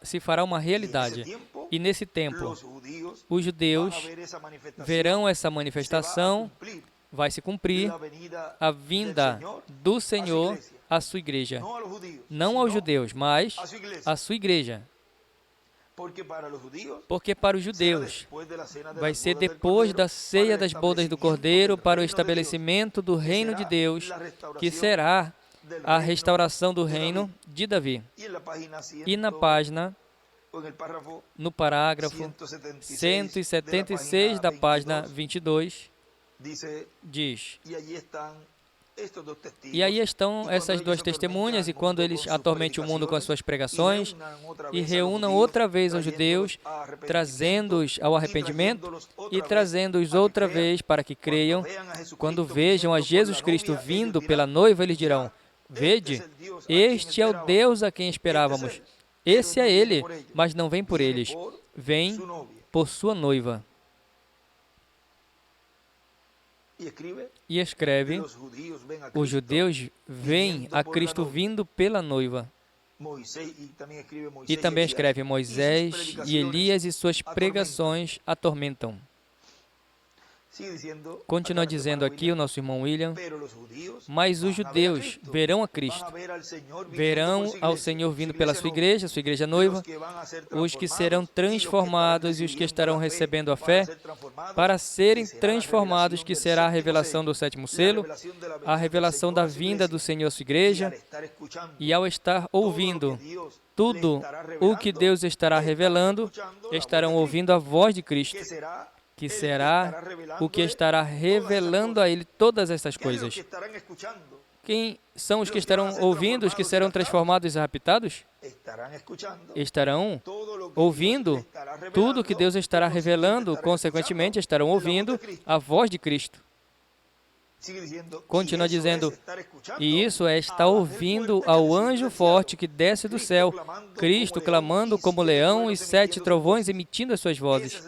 se fará uma realidade. E nesse tempo, os judeus verão essa manifestação, vai se cumprir a vinda do Senhor à sua igreja. Não aos judeus, mas à sua igreja. Porque para os judeus vai ser depois da ceia das bodas do Cordeiro para o estabelecimento do reino de Deus, que será a restauração do reino de Davi. E na página, no parágrafo 176 da página 22, diz: e aí estão essas duas testemunhas, e quando eles atormentem o mundo com as suas pregações, e reúnam outra vez aos judeus, trazendo-os ao arrependimento, e trazendo-os outra vez para que creiam, quando vejam a Jesus Cristo vindo pela noiva, eles dirão, vede, este é o Deus a quem esperávamos. Esse é Ele, mas não vem por eles, vem por sua noiva. E escreve, os judeus veem a Cristo vindo pela noiva. E também escreve, Moisés e Elias e suas pregações atormentam. Continua dizendo aqui o nosso irmão William, mas os judeus verão a Cristo, verão ao Senhor vindo pela sua igreja noiva, os que serão transformados e os que estarão recebendo a fé, para serem transformados, que será a revelação do sétimo selo, a revelação da vinda do Senhor à sua igreja, e ao estar ouvindo tudo o que Deus estará revelando, estarão ouvindo a voz de Cristo, que será o que estará revelando a Ele todas essas coisas. Quem são os que estarão ouvindo, os que serão transformados e raptados? Estarão ouvindo tudo que Deus estará revelando, consequentemente estarão ouvindo a voz de Cristo. Continua dizendo, e isso é estar ouvindo ao anjo forte que desce do céu, Cristo clamando como leão e 7 trovões emitindo as suas vozes.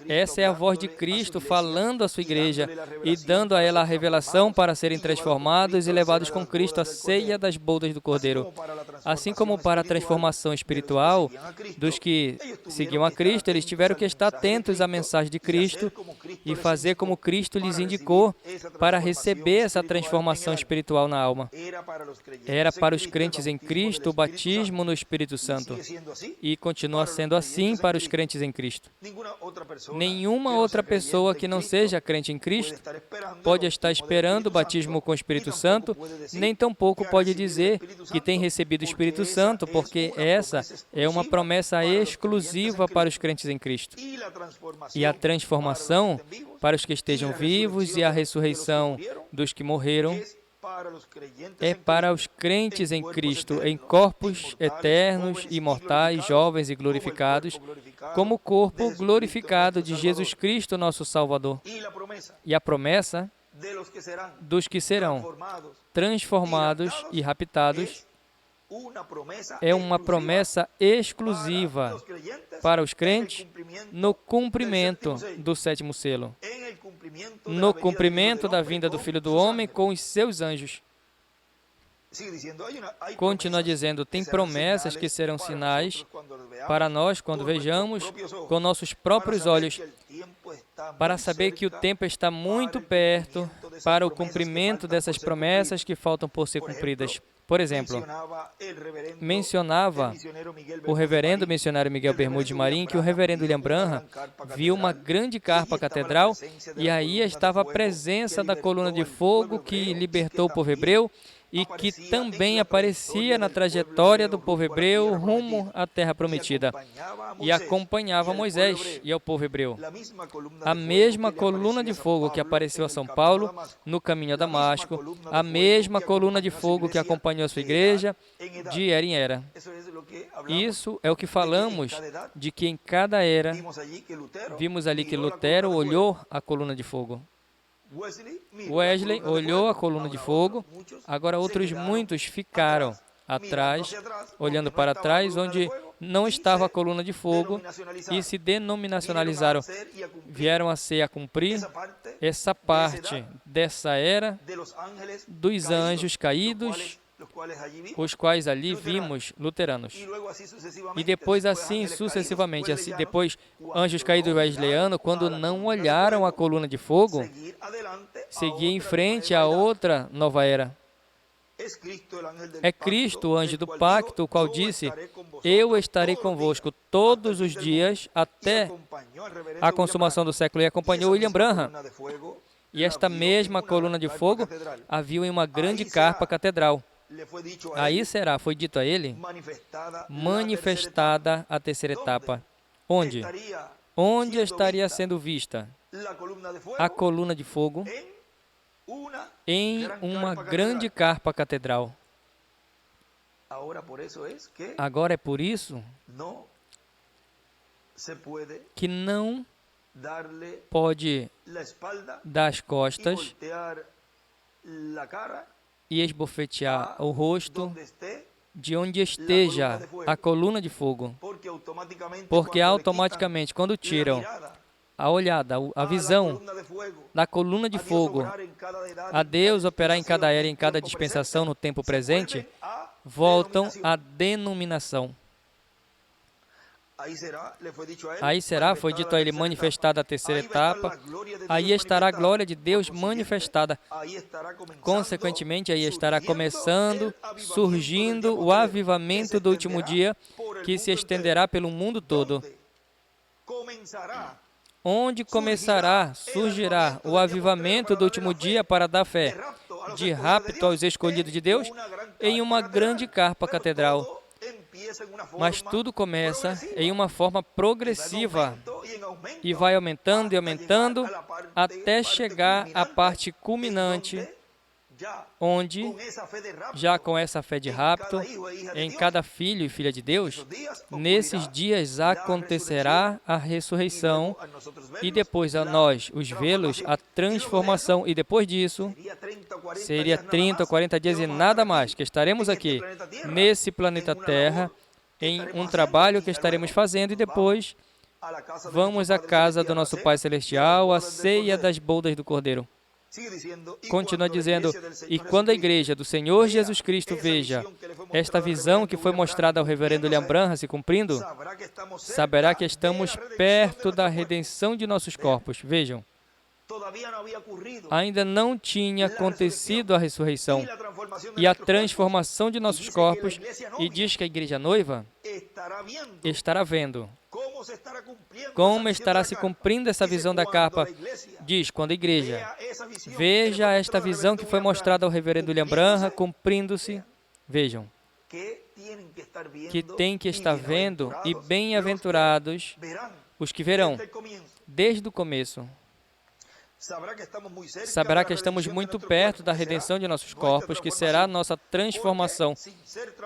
Essa é a voz de Cristo falando à sua igreja e dando a ela a revelação para serem transformados e levados com Cristo à ceia das bodas do Cordeiro. Assim como para a transformação espiritual dos que seguiam a Cristo, eles tiveram que estar atentos à mensagem de Cristo e fazer como Cristo lhes indicou para receber essa transformação espiritual na alma. Era para os crentes em Cristo o batismo no Espírito Santo. E continua sendo assim para os crentes em Cristo. Nenhuma outra pessoa que não seja crente em Cristo pode estar esperando o batismo com o Espírito Santo, nem tampouco pode dizer que tem recebido o Espírito Santo, porque essa é uma promessa exclusiva para os crentes em Cristo. E a transformação para os que estejam vivos e a ressurreição dos que morreram é para os crentes em Cristo, em corpos eternos, imortais, jovens e glorificados, como o corpo glorificado de Jesus Cristo, nosso Salvador. E a promessa dos que serão transformados e raptados é uma promessa exclusiva para os crentes no cumprimento do sétimo selo, no cumprimento da vinda do Filho do Homem com os seus anjos. Continua dizendo, tem promessas que serão sinais para nós quando vejamos com nossos próprios olhos, para saber que o tempo está muito perto para o cumprimento dessas promessas que faltam por ser cumpridas. Por exemplo, mencionava o reverendo missionário Miguel Bermudes Marim que o reverendo William Branham viu uma grande carpa catedral e aí estava a presença da coluna de fogo que libertou o povo hebreu e que também aparecia na trajetória do povo hebreu rumo à terra prometida e acompanhava Moisés e ao povo hebreu. A mesma coluna de fogo que apareceu a São Paulo no caminho a Damasco, a mesma coluna de fogo que acompanhou a sua igreja de era em era. Isso é o que falamos de que em cada era, vimos ali que Lutero olhou a coluna de fogo. Wesley olhou a coluna de fogo, agora outros muitos ficaram atrás, olhando para trás, onde não estava a coluna de fogo e se denominacionalizaram, vieram a ser a cumprir essa parte dessa era dos anjos caídos, os quais ali vimos luteranos. E depois assim sucessivamente, assim, depois anjos caídos wesleyanos, quando não olharam a coluna de fogo, seguir em frente a outra nova era. É Cristo, o anjo do pacto, o qual disse, eu estarei convosco todos os dias até a consumação do século, e acompanhou William Branham. E esta mesma coluna de fogo havia em uma grande carpa catedral. Aí será, foi dito a ele, manifestada a terceira etapa. Onde? Onde estaria sendo vista a coluna de fogo? Em uma grande carpa catedral. Agora é por isso que não pode dar as costas e esbofetear o rosto de onde esteja a coluna de fogo, porque automaticamente, quando tiram a olhada, a visão da coluna de fogo, a Deus operar em cada era, em cada dispensação no tempo presente, voltam à denominação. Aí será, foi dito a ele, manifestada a terceira etapa, aí estará a glória de Deus manifestada. Consequentemente, aí estará começando, surgindo o avivamento do último dia, que se estenderá pelo mundo todo. Onde começará, surgirá o avivamento do último dia para dar fé de rapto aos escolhidos de Deus em uma grande carpa catedral. Mas tudo começa em uma forma progressiva e vai aumentando e aumentando até chegar à parte culminante, onde, já com essa fé de rapto, em cada filho e filha de Deus, nesses dias acontecerá a ressurreição e depois a nós, os vê-los, a transformação. E depois disso, seria 30 ou 40 dias e nada mais, que estaremos aqui, nesse planeta Terra, em um trabalho que estaremos fazendo e depois vamos à casa do nosso Pai Celestial, a ceia das bodas do Cordeiro. Continua dizendo, e quando a igreja do Senhor Jesus Cristo veja esta visão que foi mostrada ao reverendo William Branham se cumprindo, saberá que estamos perto da redenção de nossos corpos. Vejam, ainda não tinha acontecido a ressurreição e a transformação de nossos corpos, e diz que a igreja noiva estará vendo como estará se cumprindo essa visão da carpa. Diz, quando a igreja veja esta visão que foi mostrada ao reverendo William Branham cumprindo-se, vejam, que tem que estar vendo, e bem-aventurados os que verão desde o começo. Saberá que estamos muito perto da redenção de nossos corpos, que será a nossa transformação,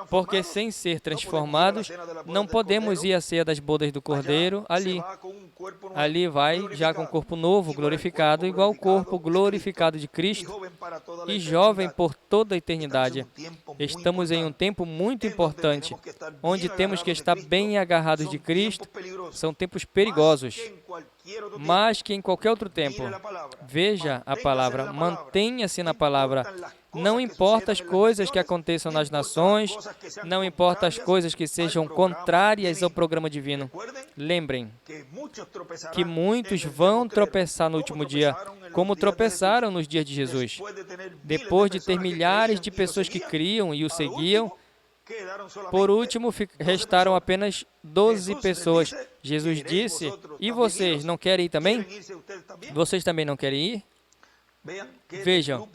porque sem ser transformados, não podemos ir à ceia das bodas do Cordeiro ali vai já com o corpo novo, glorificado, igual ao corpo glorificado de Cristo, e jovem por toda a eternidade. Estamos em um tempo muito importante, onde temos que estar bem agarrados de Cristo. São tempos perigosos, mas que em qualquer outro tempo, veja a palavra, mantenha-se na palavra, Não importa as coisas que aconteçam nas nações, não importa as coisas que sejam contrárias ao programa divino. Lembrem que muitos vão tropeçar no último dia, como tropeçaram nos dias de Jesus. Depois de ter milhares de pessoas que criam e o seguiam, por último, restaram apenas 12 pessoas. Jesus disse, e vocês não querem ir também? Vocês também não querem ir? Vejam,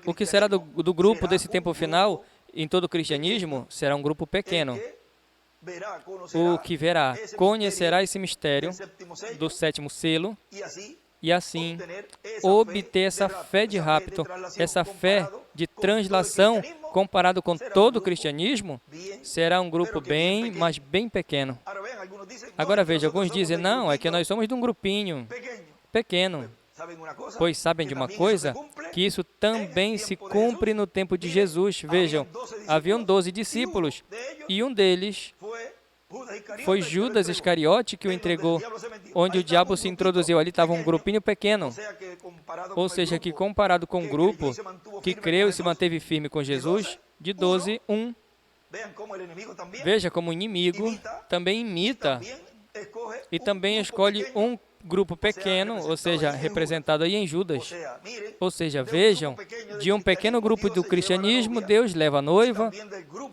o que será do grupo desse tempo final em todo o cristianismo? Será um grupo pequeno. O que verá, conhecerá esse mistério do sétimo selo e assim obter essa fé de rapto, essa fé de translação comparado com todo o cristianismo, será um grupo mas bem pequeno. Agora veja, alguns dizem, não, é que nós somos de um grupinho pequeno. Pois sabem de uma coisa? Que isso também se cumpre no tempo de Jesus. Vejam, haviam 12 discípulos e um deles foi Judas Iscariote que o entregou, onde o diabo se introduziu. Ali estava um grupinho pequeno. Ou seja, que comparado com um grupo que creu e se manteve firme com Jesus, de 12, 1. Veja como o inimigo também imita e também escolhe um grupo pequeno, ou seja, representado aí em Judas. Ou seja, vejam, de um pequeno grupo do cristianismo, Deus leva a noiva,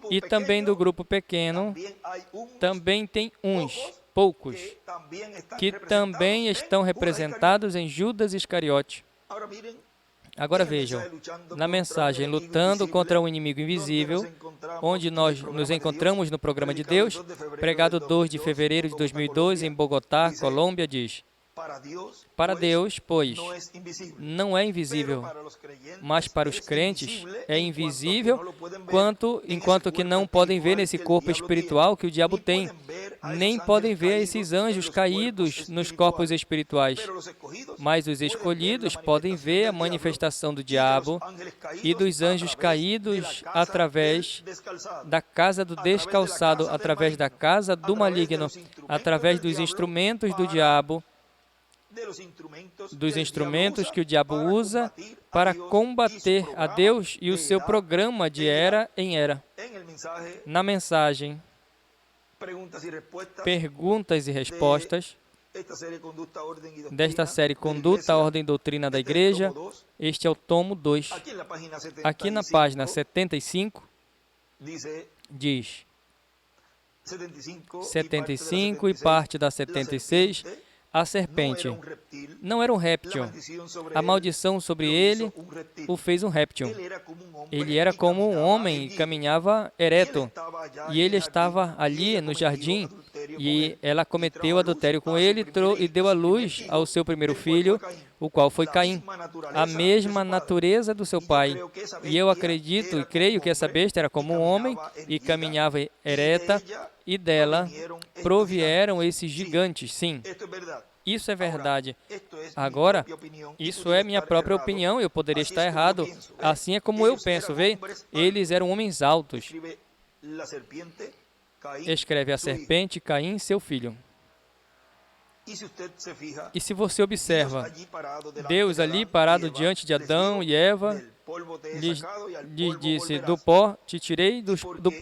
e também do grupo pequeno, também tem poucos, que também estão representados em Judas Iscariote. Agora vejam, na mensagem Lutando contra o Inimigo Invisível, onde nós nos encontramos no programa de Deus, pregado 2 de fevereiro de 2002 em Bogotá, Colômbia, diz: para Deus, pois, não é invisível, mas para os crentes é invisível, enquanto que não podem ver nesse corpo espiritual que o diabo tem, nem podem ver esses anjos caídos nos corpos espirituais. Mas os escolhidos podem ver a manifestação do diabo e dos anjos caídos através da casa do descalçado, através da casa do maligno, através dos instrumentos do diabo, dos instrumentos que o diabo usa para combater a Deus e o seu programa de era em era. Na mensagem Perguntas e Respostas, desta série Conduta, Ordem e Doutrina da Igreja, este é o tomo 2. Aqui na página 75, diz 75 e parte da 76, a serpente não era um réptil. A maldição sobre ele o fez um réptil. Ele era como um homem e caminhava ereto. E ele estava ali no jardim e ela cometeu adultério com ele e deu à luz ao seu primeiro filho, o qual foi Caim, a mesma natureza do seu pai. E eu acredito e creio que essa besta era como um homem e caminhava ereta, e dela provieram esses gigantes. Sim, isso é verdade. Agora, isso é minha própria opinião, eu poderia estar errado. Assim é como eu penso, vê? Eles eram homens altos. Escreve a serpente, Caim, seu filho. E se você observa, Deus ali parado diante de Adão e Eva, lhes disse, do pó te tirei,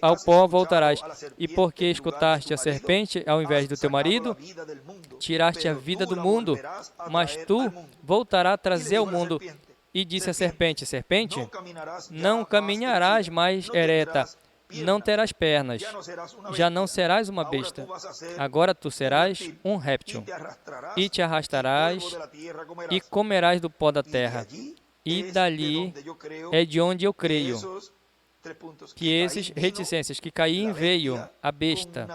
ao pó voltarás. E porque escutaste a serpente, ao invés do teu marido, tiraste a vida do mundo, mas tu voltarás a trazer ao mundo. E disse a serpente, serpente, não caminharás mais ereta, não terás pernas, já não serás uma besta, agora tu serás um réptil, e te arrastarás e comerás do pó da terra. E dali é de onde eu creio que esses reticências, que Caim veio, a besta,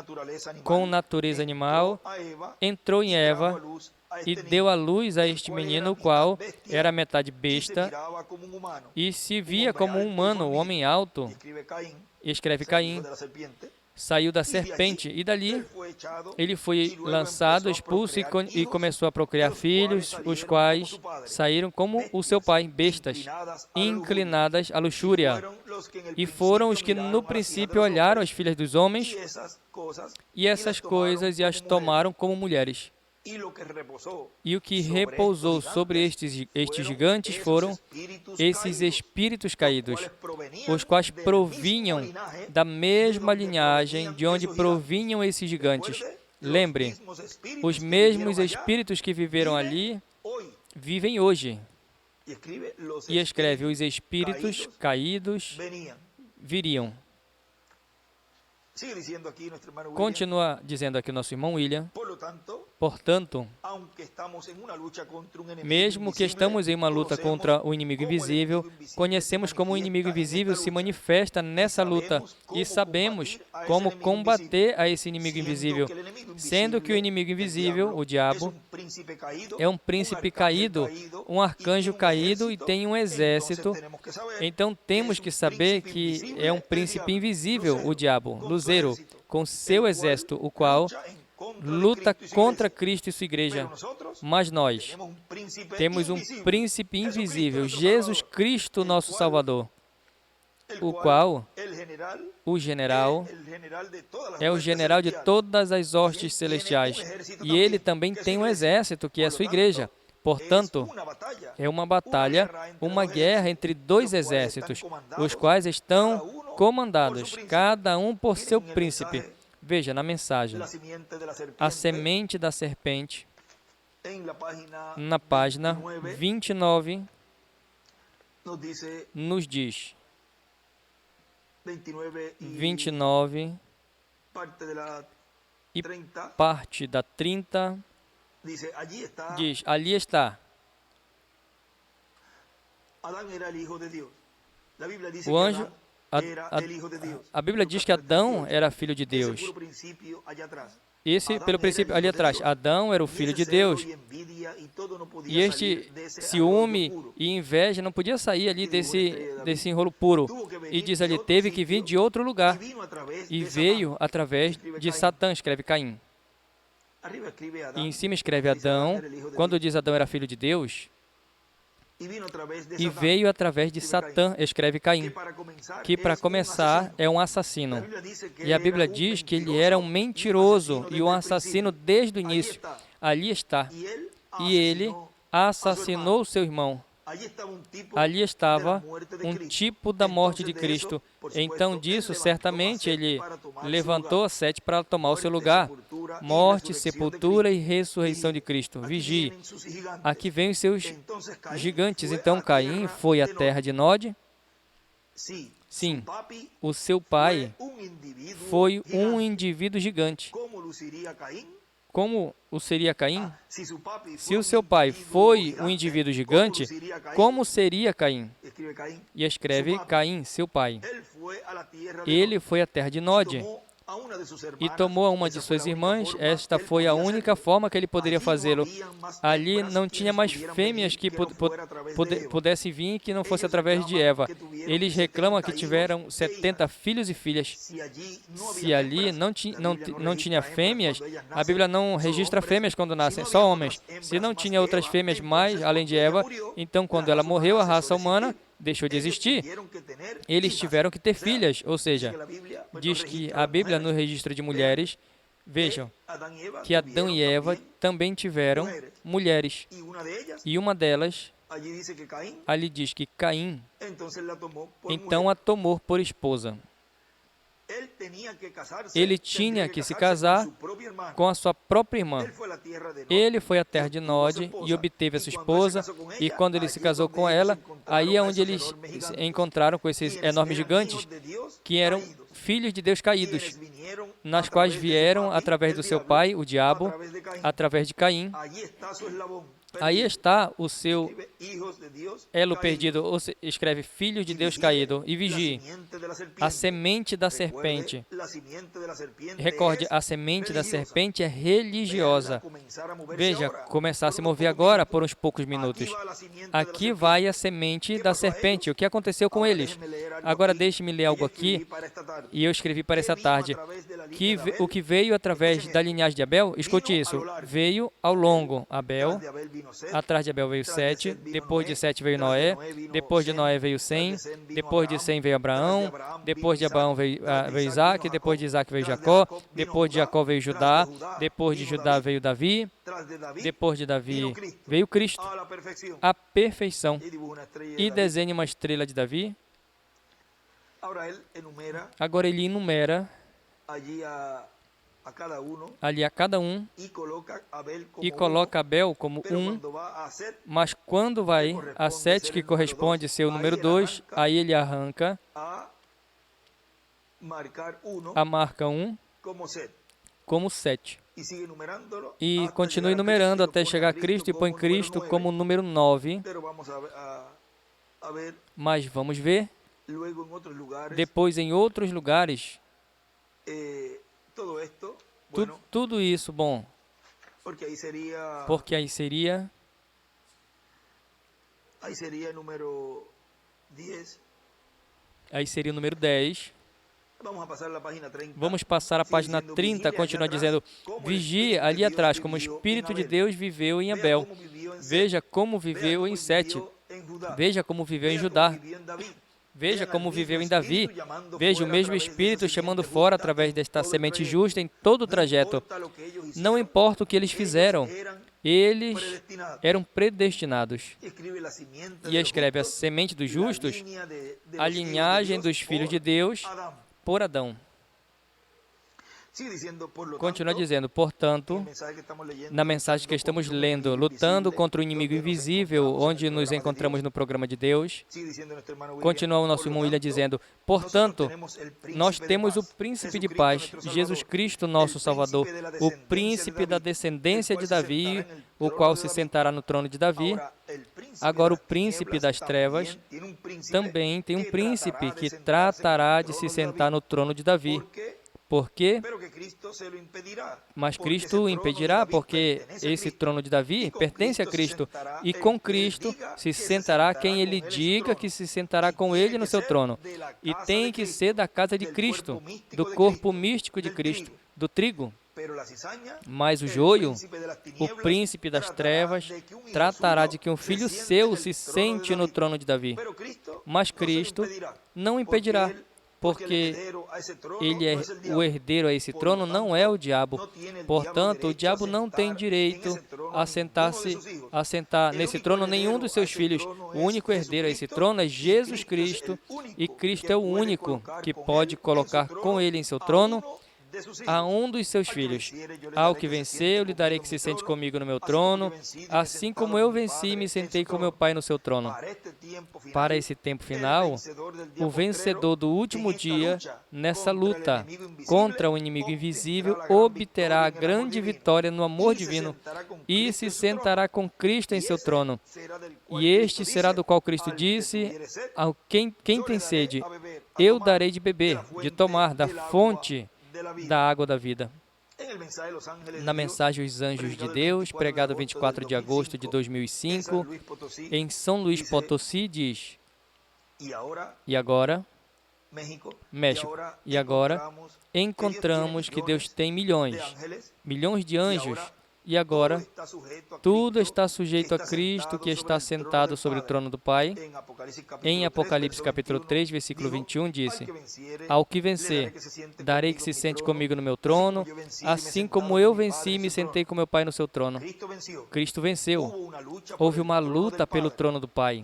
com natureza animal, entrou em Eva e deu à luz a este menino, o qual era metade besta e se via como um humano, um homem alto. Escreve Caim, saiu da serpente, e dali ele foi lançado, expulso e começou a procriar filhos, os quais saíram como o seu pai, bestas, inclinadas à luxúria. E foram os que no princípio olharam as filhas dos homens, e essas coisas e as tomaram como mulheres. E o que repousou sobre estes gigantes foram esses espíritos caídos, os quais provinham da mesma linhagem de onde provinham esses gigantes. Lembre, os mesmos espíritos que viveram ali vivem hoje. E escreve, os espíritos caídos viriam. Continua dizendo aqui o nosso irmão William. Portanto, mesmo que estamos em uma luta contra o inimigo invisível, conhecemos como o inimigo invisível se manifesta nessa luta e sabemos como combater a esse inimigo invisível, sendo que o inimigo invisível, o diabo, é um príncipe caído, um arcanjo caído e tem um exército. Então temos que saber que é um príncipe invisível, o diabo, Luzeiro, com seu exército, o qual luta contra Cristo e sua igreja. Mas nós temos um príncipe invisível, Jesus Cristo, nosso Salvador, o qual, o general, é o general de todas as hostes celestiais. E ele também tem um exército, que é a sua igreja. Portanto, é uma batalha, uma guerra entre dois exércitos, os quais estão comandados, cada um por seu príncipe. Veja na mensagem, a semente da serpente, na página 29, nos diz, 29 e parte da 30, diz, ali está. O anjo, a Bíblia diz que Adão era filho de Deus. Esse, pelo princípio, ali atrás, Adão era o filho de Deus. E este ciúme e inveja não podia sair ali desse enrolo puro. E diz ali, teve que vir de outro lugar. E veio através de Satã, escreve Caim. E em cima escreve Adão. Quando diz Adão era filho de Deus, e veio através de Satã, escreve Caim, que para começar é um assassino. E a Bíblia diz que ele era um mentiroso e um assassino desde o início. Ali está. E ele assassinou seu irmão. Ali estava um tipo da morte de Cristo. Então, disso, certamente, ele levantou a sete para tomar o seu lugar. Morte, sepultura e ressurreição de Cristo. Vigie. Aqui vem os seus gigantes. Então, Caim foi à terra de Nod? Sim. O seu pai foi um indivíduo gigante. Como o seria Caim? Se o seu pai foi um indivíduo gigante, como seria Caim? E escreve Caim, seu pai. Ele foi à terra de Nod e tomou a uma de suas irmãs. Esta foi a única forma que ele poderia fazê-lo. Ali não tinha mais fêmeas que pudessem vir que não fosse através de Eva. Eles reclamam que tiveram 70 filhos e filhas. Se ali não tinha fêmeas, a Bíblia não registra fêmeas quando nascem, só homens. Se não tinha outras fêmeas mais, além de Eva, então quando ela morreu, a raça humana deixou de existir. Eles tiveram que ter filhas, ou seja, diz que a Bíblia no registro de mulheres, vejam, que Adão e Eva também tiveram mulheres. E uma delas, ali diz que Caim, então a tomou por esposa. Ele tinha que se casar com a sua própria irmã. Ele foi à terra de Nod e obteve a sua esposa, e quando ele se casou com ela, aí é onde eles se encontraram com esses enormes gigantes, que eram filhos de Deus caídos, nas quais vieram através do seu pai, o diabo, através de Caim. Aí está o seu elo perdido, ou se escreve filho de Deus caído, e vigie, a semente da serpente. Recorde, a semente da serpente é religiosa. Veja, começar a se mover agora por uns poucos minutos. Aqui vai a semente da serpente. O que aconteceu com eles? Agora deixe-me ler algo aqui, e eu escrevi para essa tarde. O que veio através da linhagem de Abel, escute isso, veio ao longo. Abel Atrás de Abel veio Sete, depois de Sete veio Noé, depois de Noé veio Sem, depois de Sem veio Abraão, depois de Abraão veio Isaac, depois de Isaac veio Jacó, depois de Jacó veio Judá, depois de Judá veio Davi, depois de Davi veio Cristo, a perfeição. E desenha uma estrela de Davi. Agora ele enumera ali a cada um e coloca Abel como um, mas quando vai a Sete, que corresponde ser o número 2, aí ele arranca a marca 1 como 7. E continua enumerando até chegar a Cristo e põe Cristo como número 9. Mas vamos ver depois em outros lugares tudo isso, bom, porque aí seria o número 10. Vamos passar a página 30, continua dizendo, vigie ali atrás, como o Espírito de Deus viveu em Abel. Veja como viveu em Sete. Veja como viveu em Judá. Veja como viveu em Davi. Veja o mesmo Espírito chamando fora através desta semente justa em todo o trajeto. Não importa o que eles fizeram, eles eram predestinados. E escreve a semente dos justos, a linhagem dos filhos de Deus por Adão. Continua dizendo, portanto, na mensagem que estamos lendo, lutando contra o inimigo invisível, onde nos encontramos no programa de Deus, continua o nosso irmão William dizendo, portanto, nós temos o príncipe de paz, Jesus Cristo, nosso Salvador, o príncipe da descendência de Davi, o qual se sentará no trono de Davi. Agora o príncipe das trevas também tem um príncipe que tratará de se sentar no trono de Davi. Por quê? Mas Cristo o impedirá, porque esse trono de Davi pertence a Cristo. E com Cristo se sentará quem ele diga que se sentará com ele no seu trono. E tem que ser da casa de Cristo, do corpo místico de Cristo, do trigo. Mas o joio, o príncipe das trevas, tratará de que um filho seu se sente no trono de Davi. Mas Cristo não impedirá, porque ele é o herdeiro a esse trono, não é o diabo. Portanto, o diabo não tem direito a sentar nesse trono nenhum dos seus filhos. O único herdeiro a esse trono é Jesus Cristo, e Cristo é o único que pode colocar com ele em seu trono a um dos seus filhos. Ao que vencer, eu lhe darei que se sente comigo no meu trono, assim como eu venci e me sentei com meu Pai no seu trono. Para esse tempo final, o vencedor do último dia, nessa luta contra o inimigo invisível, obterá a grande vitória no amor divino e se sentará com Cristo em seu trono. E este será do qual Cristo disse, ao quem tem sede, eu darei de beber, de tomar da fonte da água da vida. Na mensagem Os Anjos de Deus, pregado 24 de agosto de 2005, em São Luís Potosí, diz, e agora, México, e agora encontramos que Deus tem milhões de anjos, e agora, tudo está sujeito a Cristo, que está sentado sobre o trono do Pai. Em Apocalipse capítulo 3, versículo 21, disse, ao que vencer, darei que se sente comigo no meu trono, assim como eu venci e me sentei com meu Pai no seu trono. Cristo venceu. Houve uma luta pelo trono do Pai.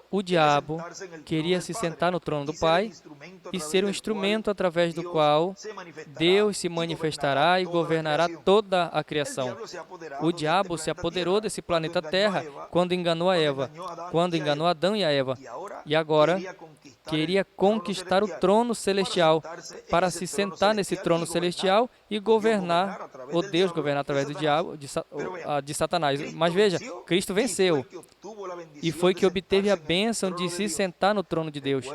O diabo queria se sentar no trono do Pai e ser um instrumento através do qual Deus se manifestará e governará toda a criação. O diabo se apoderou desse planeta Terra quando enganou a Eva, quando enganou Adão e a Eva. E agora queria conquistar o trono celestial para se sentar nesse trono celestial e governar, ou Deus governar através do diabo, de Satanás. Mas veja, Cristo venceu e foi que obteve a bênção de se sentar no trono de Deus.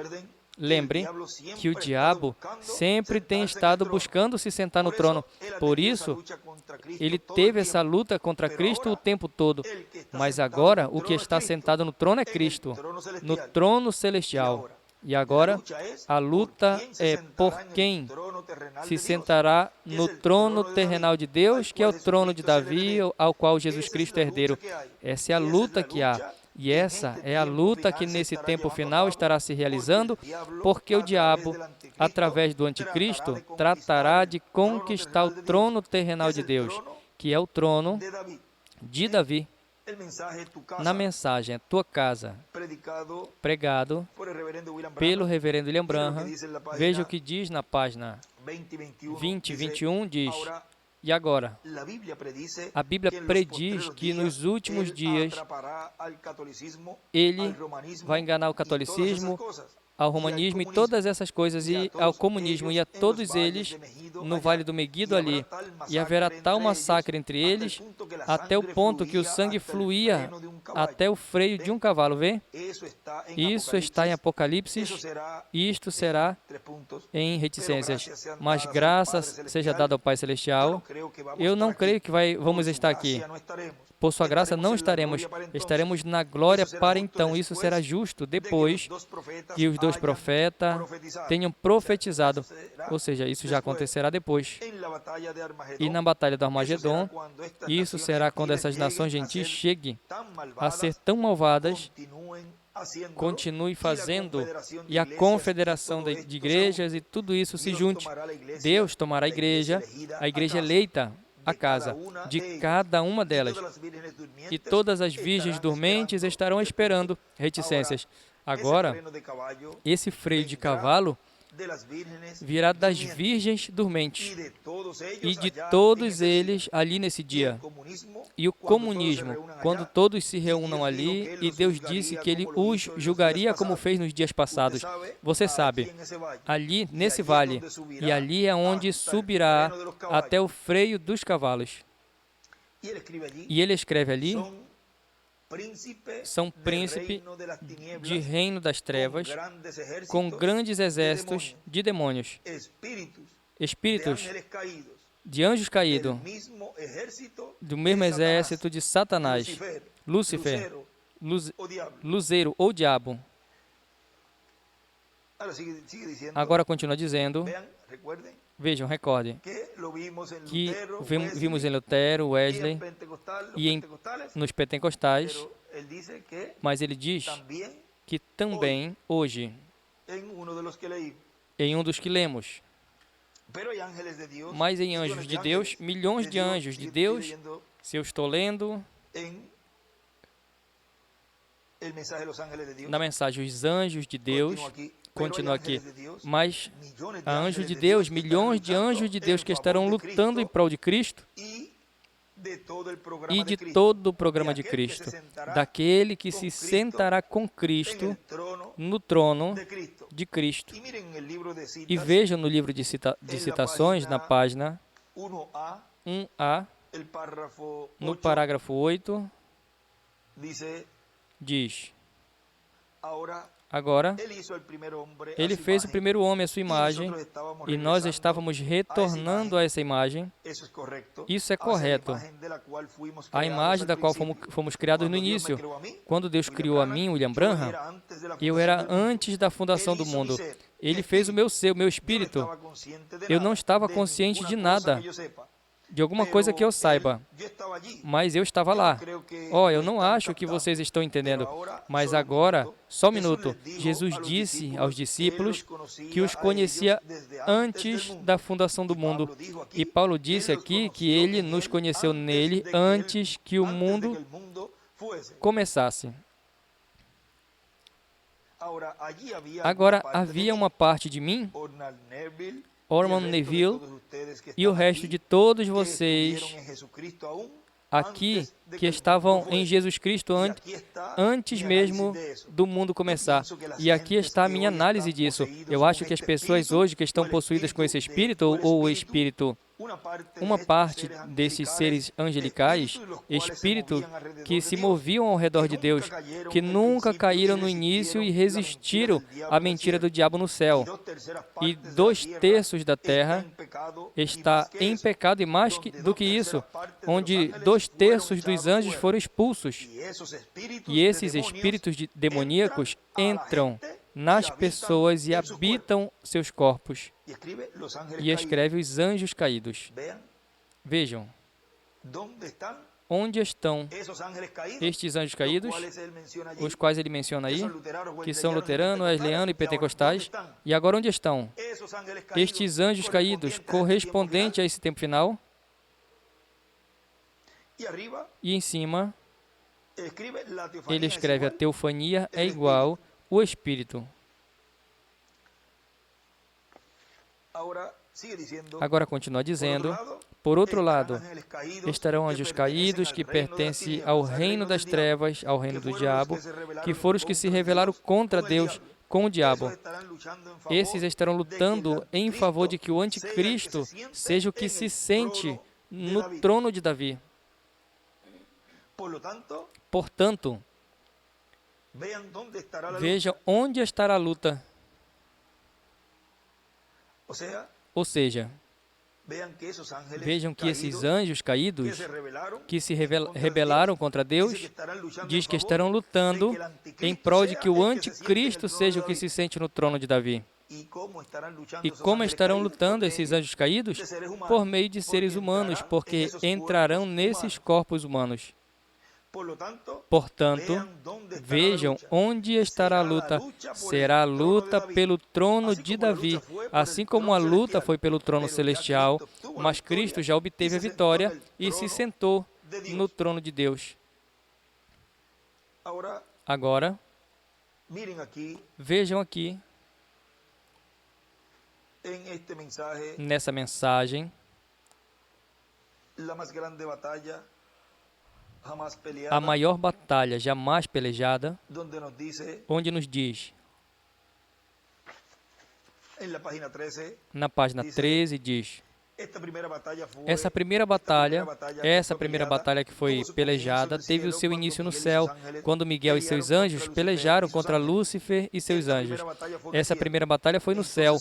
Lembrem que o diabo sempre tem estado buscando se sentar no trono. Por isso, ele teve essa luta contra Cristo o tempo todo. Mas agora, o que está sentado no trono é Cristo, no trono celestial. E agora, a luta é por quem se sentará no trono terrenal de Deus, que é o trono de Davi, ao qual Jesus Cristo é herdeiro. Essa é a luta que há. E essa é a luta que nesse tempo final estará se realizando, porque o diabo, através do anticristo, tratará de conquistar o trono terrenal de Deus, que é o trono de Davi. Na mensagem, a tua casa, pregado pelo reverendo William Branham, veja o que diz na página 20 e 21, diz: e agora, a Bíblia prediz que nos últimos dias ele vai enganar o catolicismo, ao romanismo e todas essas coisas, e ao comunismo, e a todos eles no Vale do Meguido ali. E haverá tal massacre entre eles, até o ponto que o sangue fluía até o freio de um cavalo, vê? Isso está em Apocalipse, e isto será em reticências. Mas graças seja dada ao Pai Celestial, eu não creio que vamos estar aqui. Por sua graça não estaremos na glória para então. Isso será justo depois que os dois profetas tenham profetizado. Ou seja, isso já acontecerá depois. E na batalha do Armagedon, isso será quando essas nações gentis cheguem a ser tão malvadas, continue fazendo, e a confederação de igrejas e tudo isso se junte. Deus tomará a igreja eleita, a casa de cada uma delas, e todas as virgens dormentes estarão esperando reticências. Agora, esse freio de cavalo virá das virgens dormentes e de todos eles ali nesse dia. E o comunismo, quando todos se reúnam ali, e Deus disse que Ele os julgaria como fez nos dias passados. Você sabe, ali nesse vale, e ali é onde subirá até o freio dos cavalos. E ele escreve ali: são príncipes de reino das trevas, com grandes exércitos de demônios, espíritos de anjos caídos, do mesmo exército de Satanás, Lúcifer, Luzeiro ou Diabo. Agora continua dizendo, vejam, recordem, que vimos em Lutero, Wesley e nos pentecostais, mas ele diz que também hoje, em um dos que lemos, mas em anjos de Deus, milhões de anjos de Deus, se eu estou lendo na mensagem os anjos de Deus, continua aqui, mas a anjos de Deus, milhões de anjos de Deus que estarão lutando em prol de Cristo e de todo o programa de Cristo, daquele que se sentará com Cristo no trono de Cristo. E vejam no livro de citações, na página 1A, no parágrafo 8, diz: agora, ele fez o primeiro homem à sua imagem, e nós estávamos retornando a essa imagem. Isso é correto. A imagem da qual fomos criados no início. Quando Deus criou a mim, William Branham, eu era antes da fundação do mundo. Ele fez o meu ser, o meu espírito. Eu não estava consciente de nada, de alguma coisa que eu saiba, mas eu estava lá. Eu não acho que vocês estão entendendo, mas agora, só um minuto, Jesus disse aos discípulos que os conhecia antes da fundação do mundo, e Paulo disse aqui que ele nos conheceu nele antes que o mundo começasse. Agora, havia uma parte de mim, Ormond Neville, e o resto de todos vocês aqui que estavam em Jesus Cristo antes mesmo do mundo começar. E aqui está a minha análise disso. Eu acho que as pessoas hoje que estão possuídas com esse espírito, ou o espírito, uma parte desses seres angelicais, espírito que se moviam ao redor de Deus, que nunca caíram no início e resistiram à mentira do diabo no céu. E 2/3 da terra está em pecado, e mais do que isso, onde 2/3 dos anjos foram expulsos. E esses espíritos demoníacos entram nas pessoas e habitam seus corpos. E escreve os anjos caídos. Vejam, onde estão estes anjos caídos, os quais ele menciona aí, que são luteranos, wesleyanos e pentecostais. E agora onde estão estes anjos caídos, correspondentes a esse tempo final? E em cima, ele escreve: a teofania é igual o Espírito. Agora continua dizendo: por outro lado, estarão anjos caídos que pertencem ao reino das trevas, ao reino do diabo, que foram os que se rebelaram contra Deus com o diabo. Esses estarão lutando em favor de que o anticristo seja o que se sente no trono de Davi. Portanto, vejam onde estará a luta. Ou seja, vejam que esses anjos caídos, que se rebelaram contra Deus, diz que estarão lutando em prol de que o anticristo seja o que se sente no trono de Davi. E como estarão lutando esses anjos caídos? Por meio de seres humanos, porque entrarão nesses corpos humanos. Portanto, vejam onde estará a luta. Será a luta pelo trono de Davi, assim como a luta foi pelo trono celestial, mas Cristo já obteve a vitória e se sentou no trono de Deus. Agora, vejam aqui, nessa mensagem, a maior batalha jamais pelejada, onde nos diz, na página 13, diz: essa primeira batalha que foi pelejada, teve o seu início no céu, quando Miguel e seus anjos pelejaram contra Lúcifer e seus anjos. Essa primeira batalha foi no céu.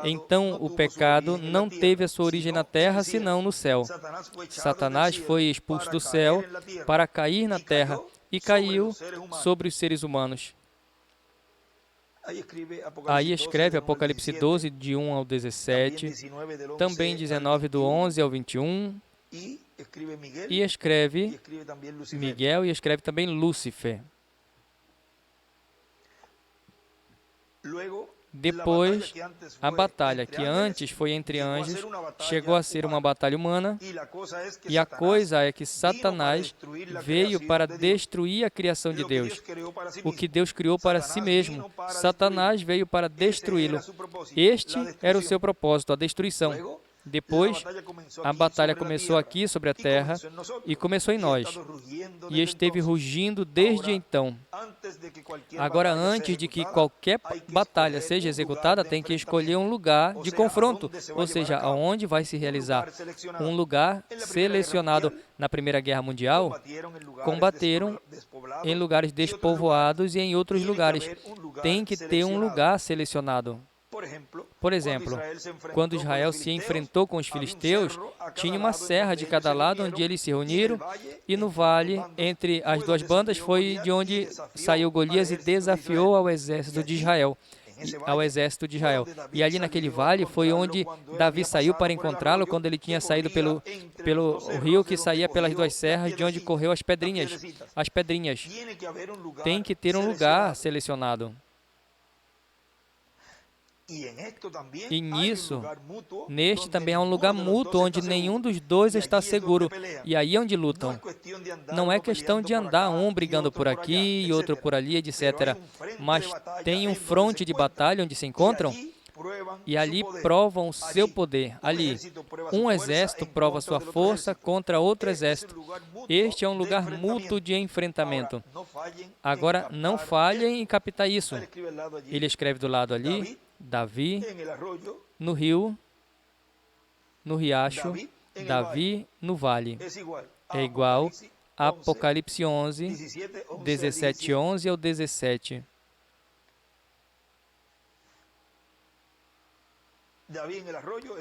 Então, o pecado não teve a sua origem na terra, senão no céu. Satanás foi expulso do céu para cair na terra e caiu sobre os seres humanos. Aí escreve Apocalipse 12, de 1 ao 17, também 19, do 11 ao 21, e escreve Miguel e escreve também Lúcifer. Depois, a batalha que antes foi entre anjos chegou a ser uma batalha humana, e a coisa é que Satanás veio para destruir a criação de Deus. O que Deus criou para si mesmo, Satanás veio para destruí-lo. Este era o seu propósito, a destruição. Depois, a batalha começou aqui sobre a terra e começou em nós, e esteve rugindo desde então. Agora, antes de que qualquer batalha seja executada, tem que escolher um lugar de confronto, ou seja, aonde vai se realizar. Um lugar selecionado. Na Primeira Guerra Mundial, combateram em lugares despovoados e em outros lugares. Tem que ter um lugar selecionado. Por exemplo, quando Israel se enfrentou com os filisteus, tinha uma serra de cada lado onde eles se reuniram, e no vale, entre as duas bandas, foi de onde saiu Golias e desafiou ao exército de Israel. E ali naquele vale foi onde Davi saiu para encontrá-lo, quando ele tinha saído pelo rio que saía pelas duas serras, de onde correu as pedrinhas. As pedrinhas. Tem que ter um lugar selecionado. E nisso, neste também há um lugar mútuo onde nenhum dos dois está seguro. E aí é onde lutam. Não é questão de andar um brigando por aqui e outro por ali, etc. Mas tem um fronte de batalha onde se encontram e ali provam o seu poder. Ali, um exército prova sua força contra outro exército. Este é um lugar mútuo de enfrentamento. Agora, não falhem em captar isso. Ele escreve do lado ali, Davi, no rio, no riacho, Davi no vale. É igual a Apocalipse 11, 17, 11 ao 17.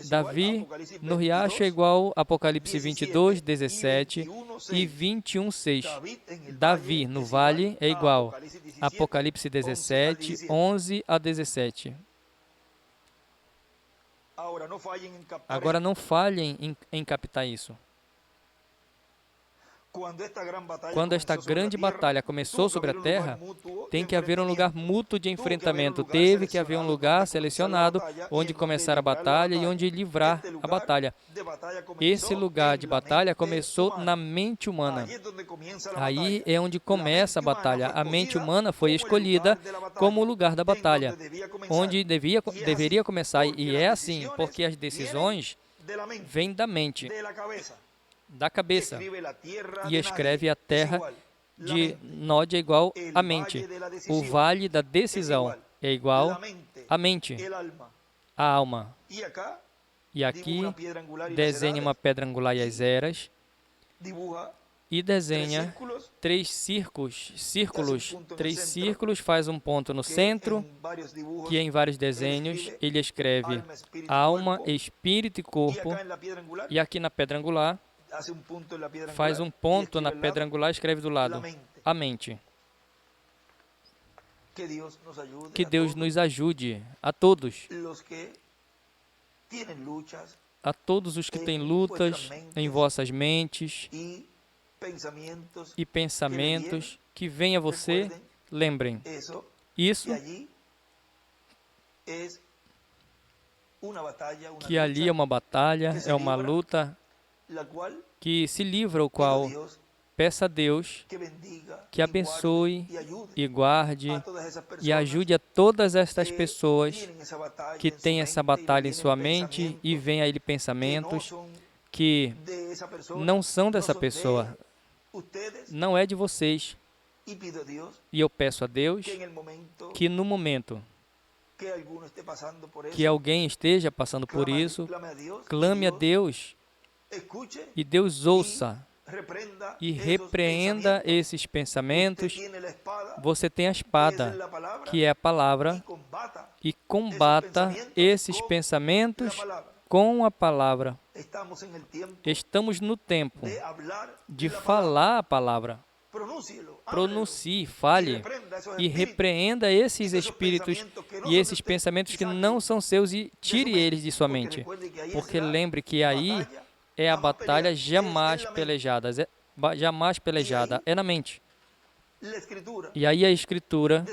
Davi no riacho é igual Apocalipse 22, 17 e 21, 6. Davi no vale é igual Apocalipse 17, 11 a 17. Agora não falhem em captar isso. Quando esta grande batalha começou sobre a terra, tem que haver um lugar mútuo de enfrentamento. Teve que haver um lugar selecionado onde começar a batalha e onde livrar a batalha. Esse lugar de batalha começou na mente humana. Aí é onde começa a batalha. A mente humana foi escolhida como o lugar da batalha, onde deveria começar. E é assim, porque as decisões vêm da mente, da cabeça, e escreve a terra de Nod é igual a mente. O vale da decisão é igual a mente, a alma. E aqui desenha uma pedra angular e as eras, e desenha 3 círculos, 3 círculos, faz um ponto no centro, que em vários desenhos ele escreve alma, espírito e corpo, e aqui na pedra angular faz um ponto na pedra angular e escreve do lado a mente. Que Deus nos ajude, a todos os que têm lutas em vossas mentes e pensamentos, que venha a você, lembrem, isso, que ali é uma batalha, é uma luta que se livra, o qual peça a Deus que abençoe e guarde e ajude a todas estas pessoas que têm essa batalha em sua mente e vêm a ele pensamentos que não são dessa pessoa, não é de vocês. E eu peço a Deus que no momento que alguém esteja passando por isso, clame a Deus e Deus ouça e repreenda esses pensamentos. Você tem a espada, que é a palavra, e combata esses pensamentos com a palavra. Estamos no tempo de falar a palavra. Pronuncie, fale e repreenda esses espíritos e esses pensamentos que não são seus e tire eles de sua mente. Porque lembre que aí é a batalha jamais pelejada, é na mente. E aí a Escritura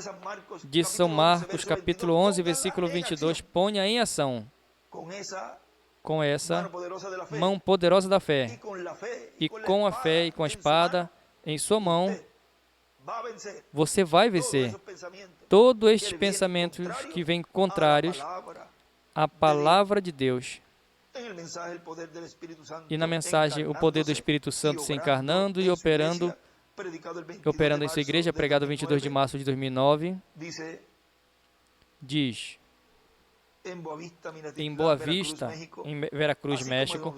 de São Marcos, capítulo 11, versículo 22, ponha em ação com essa mão poderosa da fé, e com a fé e com a espada em sua mão, você vai vencer todos estes pensamentos que vêm contrários à palavra de Deus. E na mensagem, o poder do Espírito Santo se encarnando e operando em sua igreja, pregado 22 de março de 2009, diz, em Boa Vista, em Veracruz, México,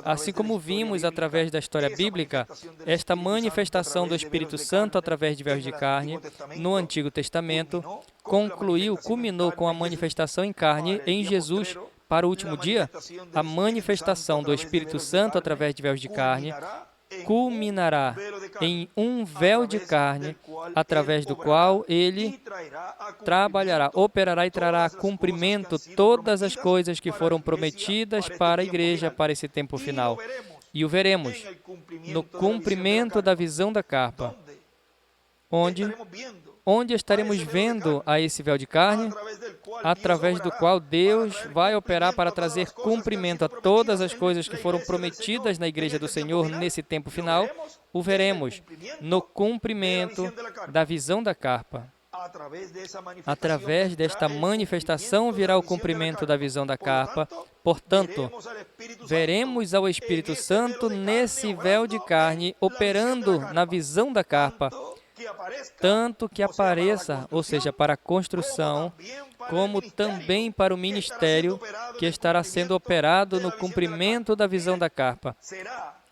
assim como vimos através da história bíblica, esta manifestação do Espírito Santo através de véus de carne no Antigo Testamento culminou com a manifestação em carne em Jesus para o último dia. A manifestação do Espírito Santo através de véus de carne culminará em um véu de carne, através do qual ele trabalhará, operará e trará a cumprimento todas as coisas que foram prometidas para a igreja para esse tempo final. E o veremos no cumprimento da visão da carpa, onde estaremos vendo a esse véu de carne, através do qual Deus vai operar para trazer cumprimento a todas as coisas que foram prometidas na Igreja do Senhor nesse tempo final. O veremos no cumprimento da visão da carpa. Através desta manifestação virá o cumprimento da visão da carpa. Portanto, veremos ao Espírito Santo nesse véu de carne operando na visão da carpa, tanto que apareça, ou seja, para a construção, como também para o ministério que estará sendo operado no cumprimento da visão da carpa.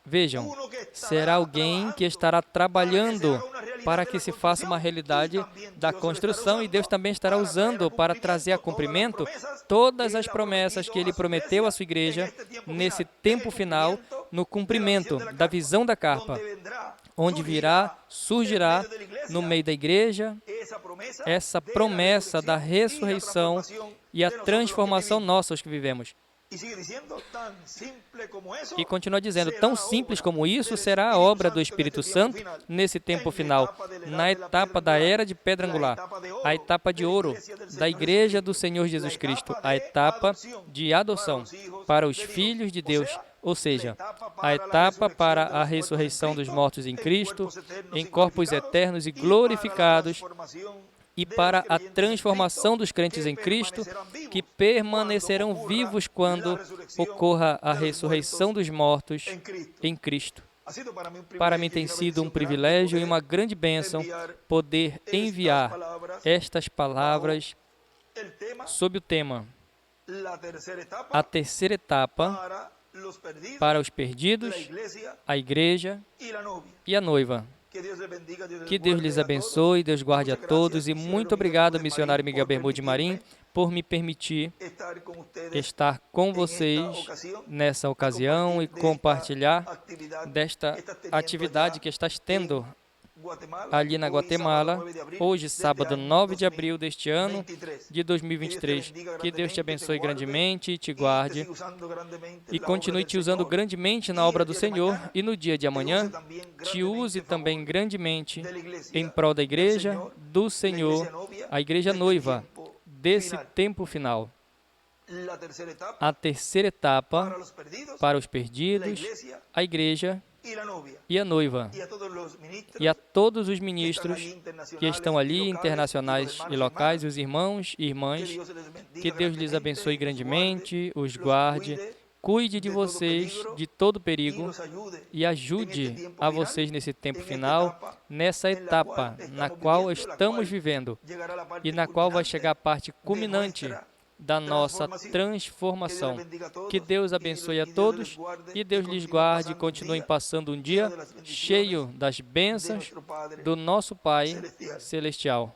Vejam, será alguém que estará trabalhando para que se faça uma realidade da construção, e Deus também estará usando para trazer a cumprimento todas as promessas que Ele prometeu à sua igreja nesse tempo final, no cumprimento da visão da carpa, onde surgirá no meio da igreja essa promessa da ressurreição e a transformação nossa, os que vivemos. E continua dizendo, tão simples como isso será a obra do Espírito Santo nesse tempo final, na etapa da era de pedra angular, a etapa de ouro da Igreja do Senhor Jesus Cristo, a etapa de adoção para os filhos de Deus, ou seja, a etapa para a ressurreição dos mortos em Cristo, em corpos eternos e glorificados, e para a transformação dos crentes em Cristo, que permanecerão vivos quando ocorra a ressurreição dos mortos em Cristo. Para mim tem sido um privilégio e uma grande bênção poder enviar estas palavras sob o tema a terceira etapa para os perdidos, a igreja e a noiva. Que Deus lhes abençoe, Deus guarde a todos, e muito obrigado, missionário Miguel Bermude Marim, por me permitir estar com vocês nessa ocasião e compartilhar desta atividade que estás tendo ali na Guatemala, hoje, sábado 9 de abril deste ano de 2023. Que Deus te abençoe grandemente e te guarde e continue te usando grandemente na obra do Senhor, e no dia de amanhã te use também grandemente em prol da igreja do Senhor, a igreja noiva desse tempo final. A terceira etapa para os perdidos, a igreja e a noiva, e a todos os ministros que estão ali, internacionais e locais, os irmãos e irmãs, que Deus lhes abençoe grandemente, os guarde, cuide de vocês de todo perigo e ajude a vocês nesse tempo final, nessa etapa na qual estamos vivendo e na qual vai chegar a parte culminante da nossa transformação. Que Deus abençoe a todos e Deus lhes guarde e continuem passando um dia cheio das bênçãos do nosso Pai Celestial.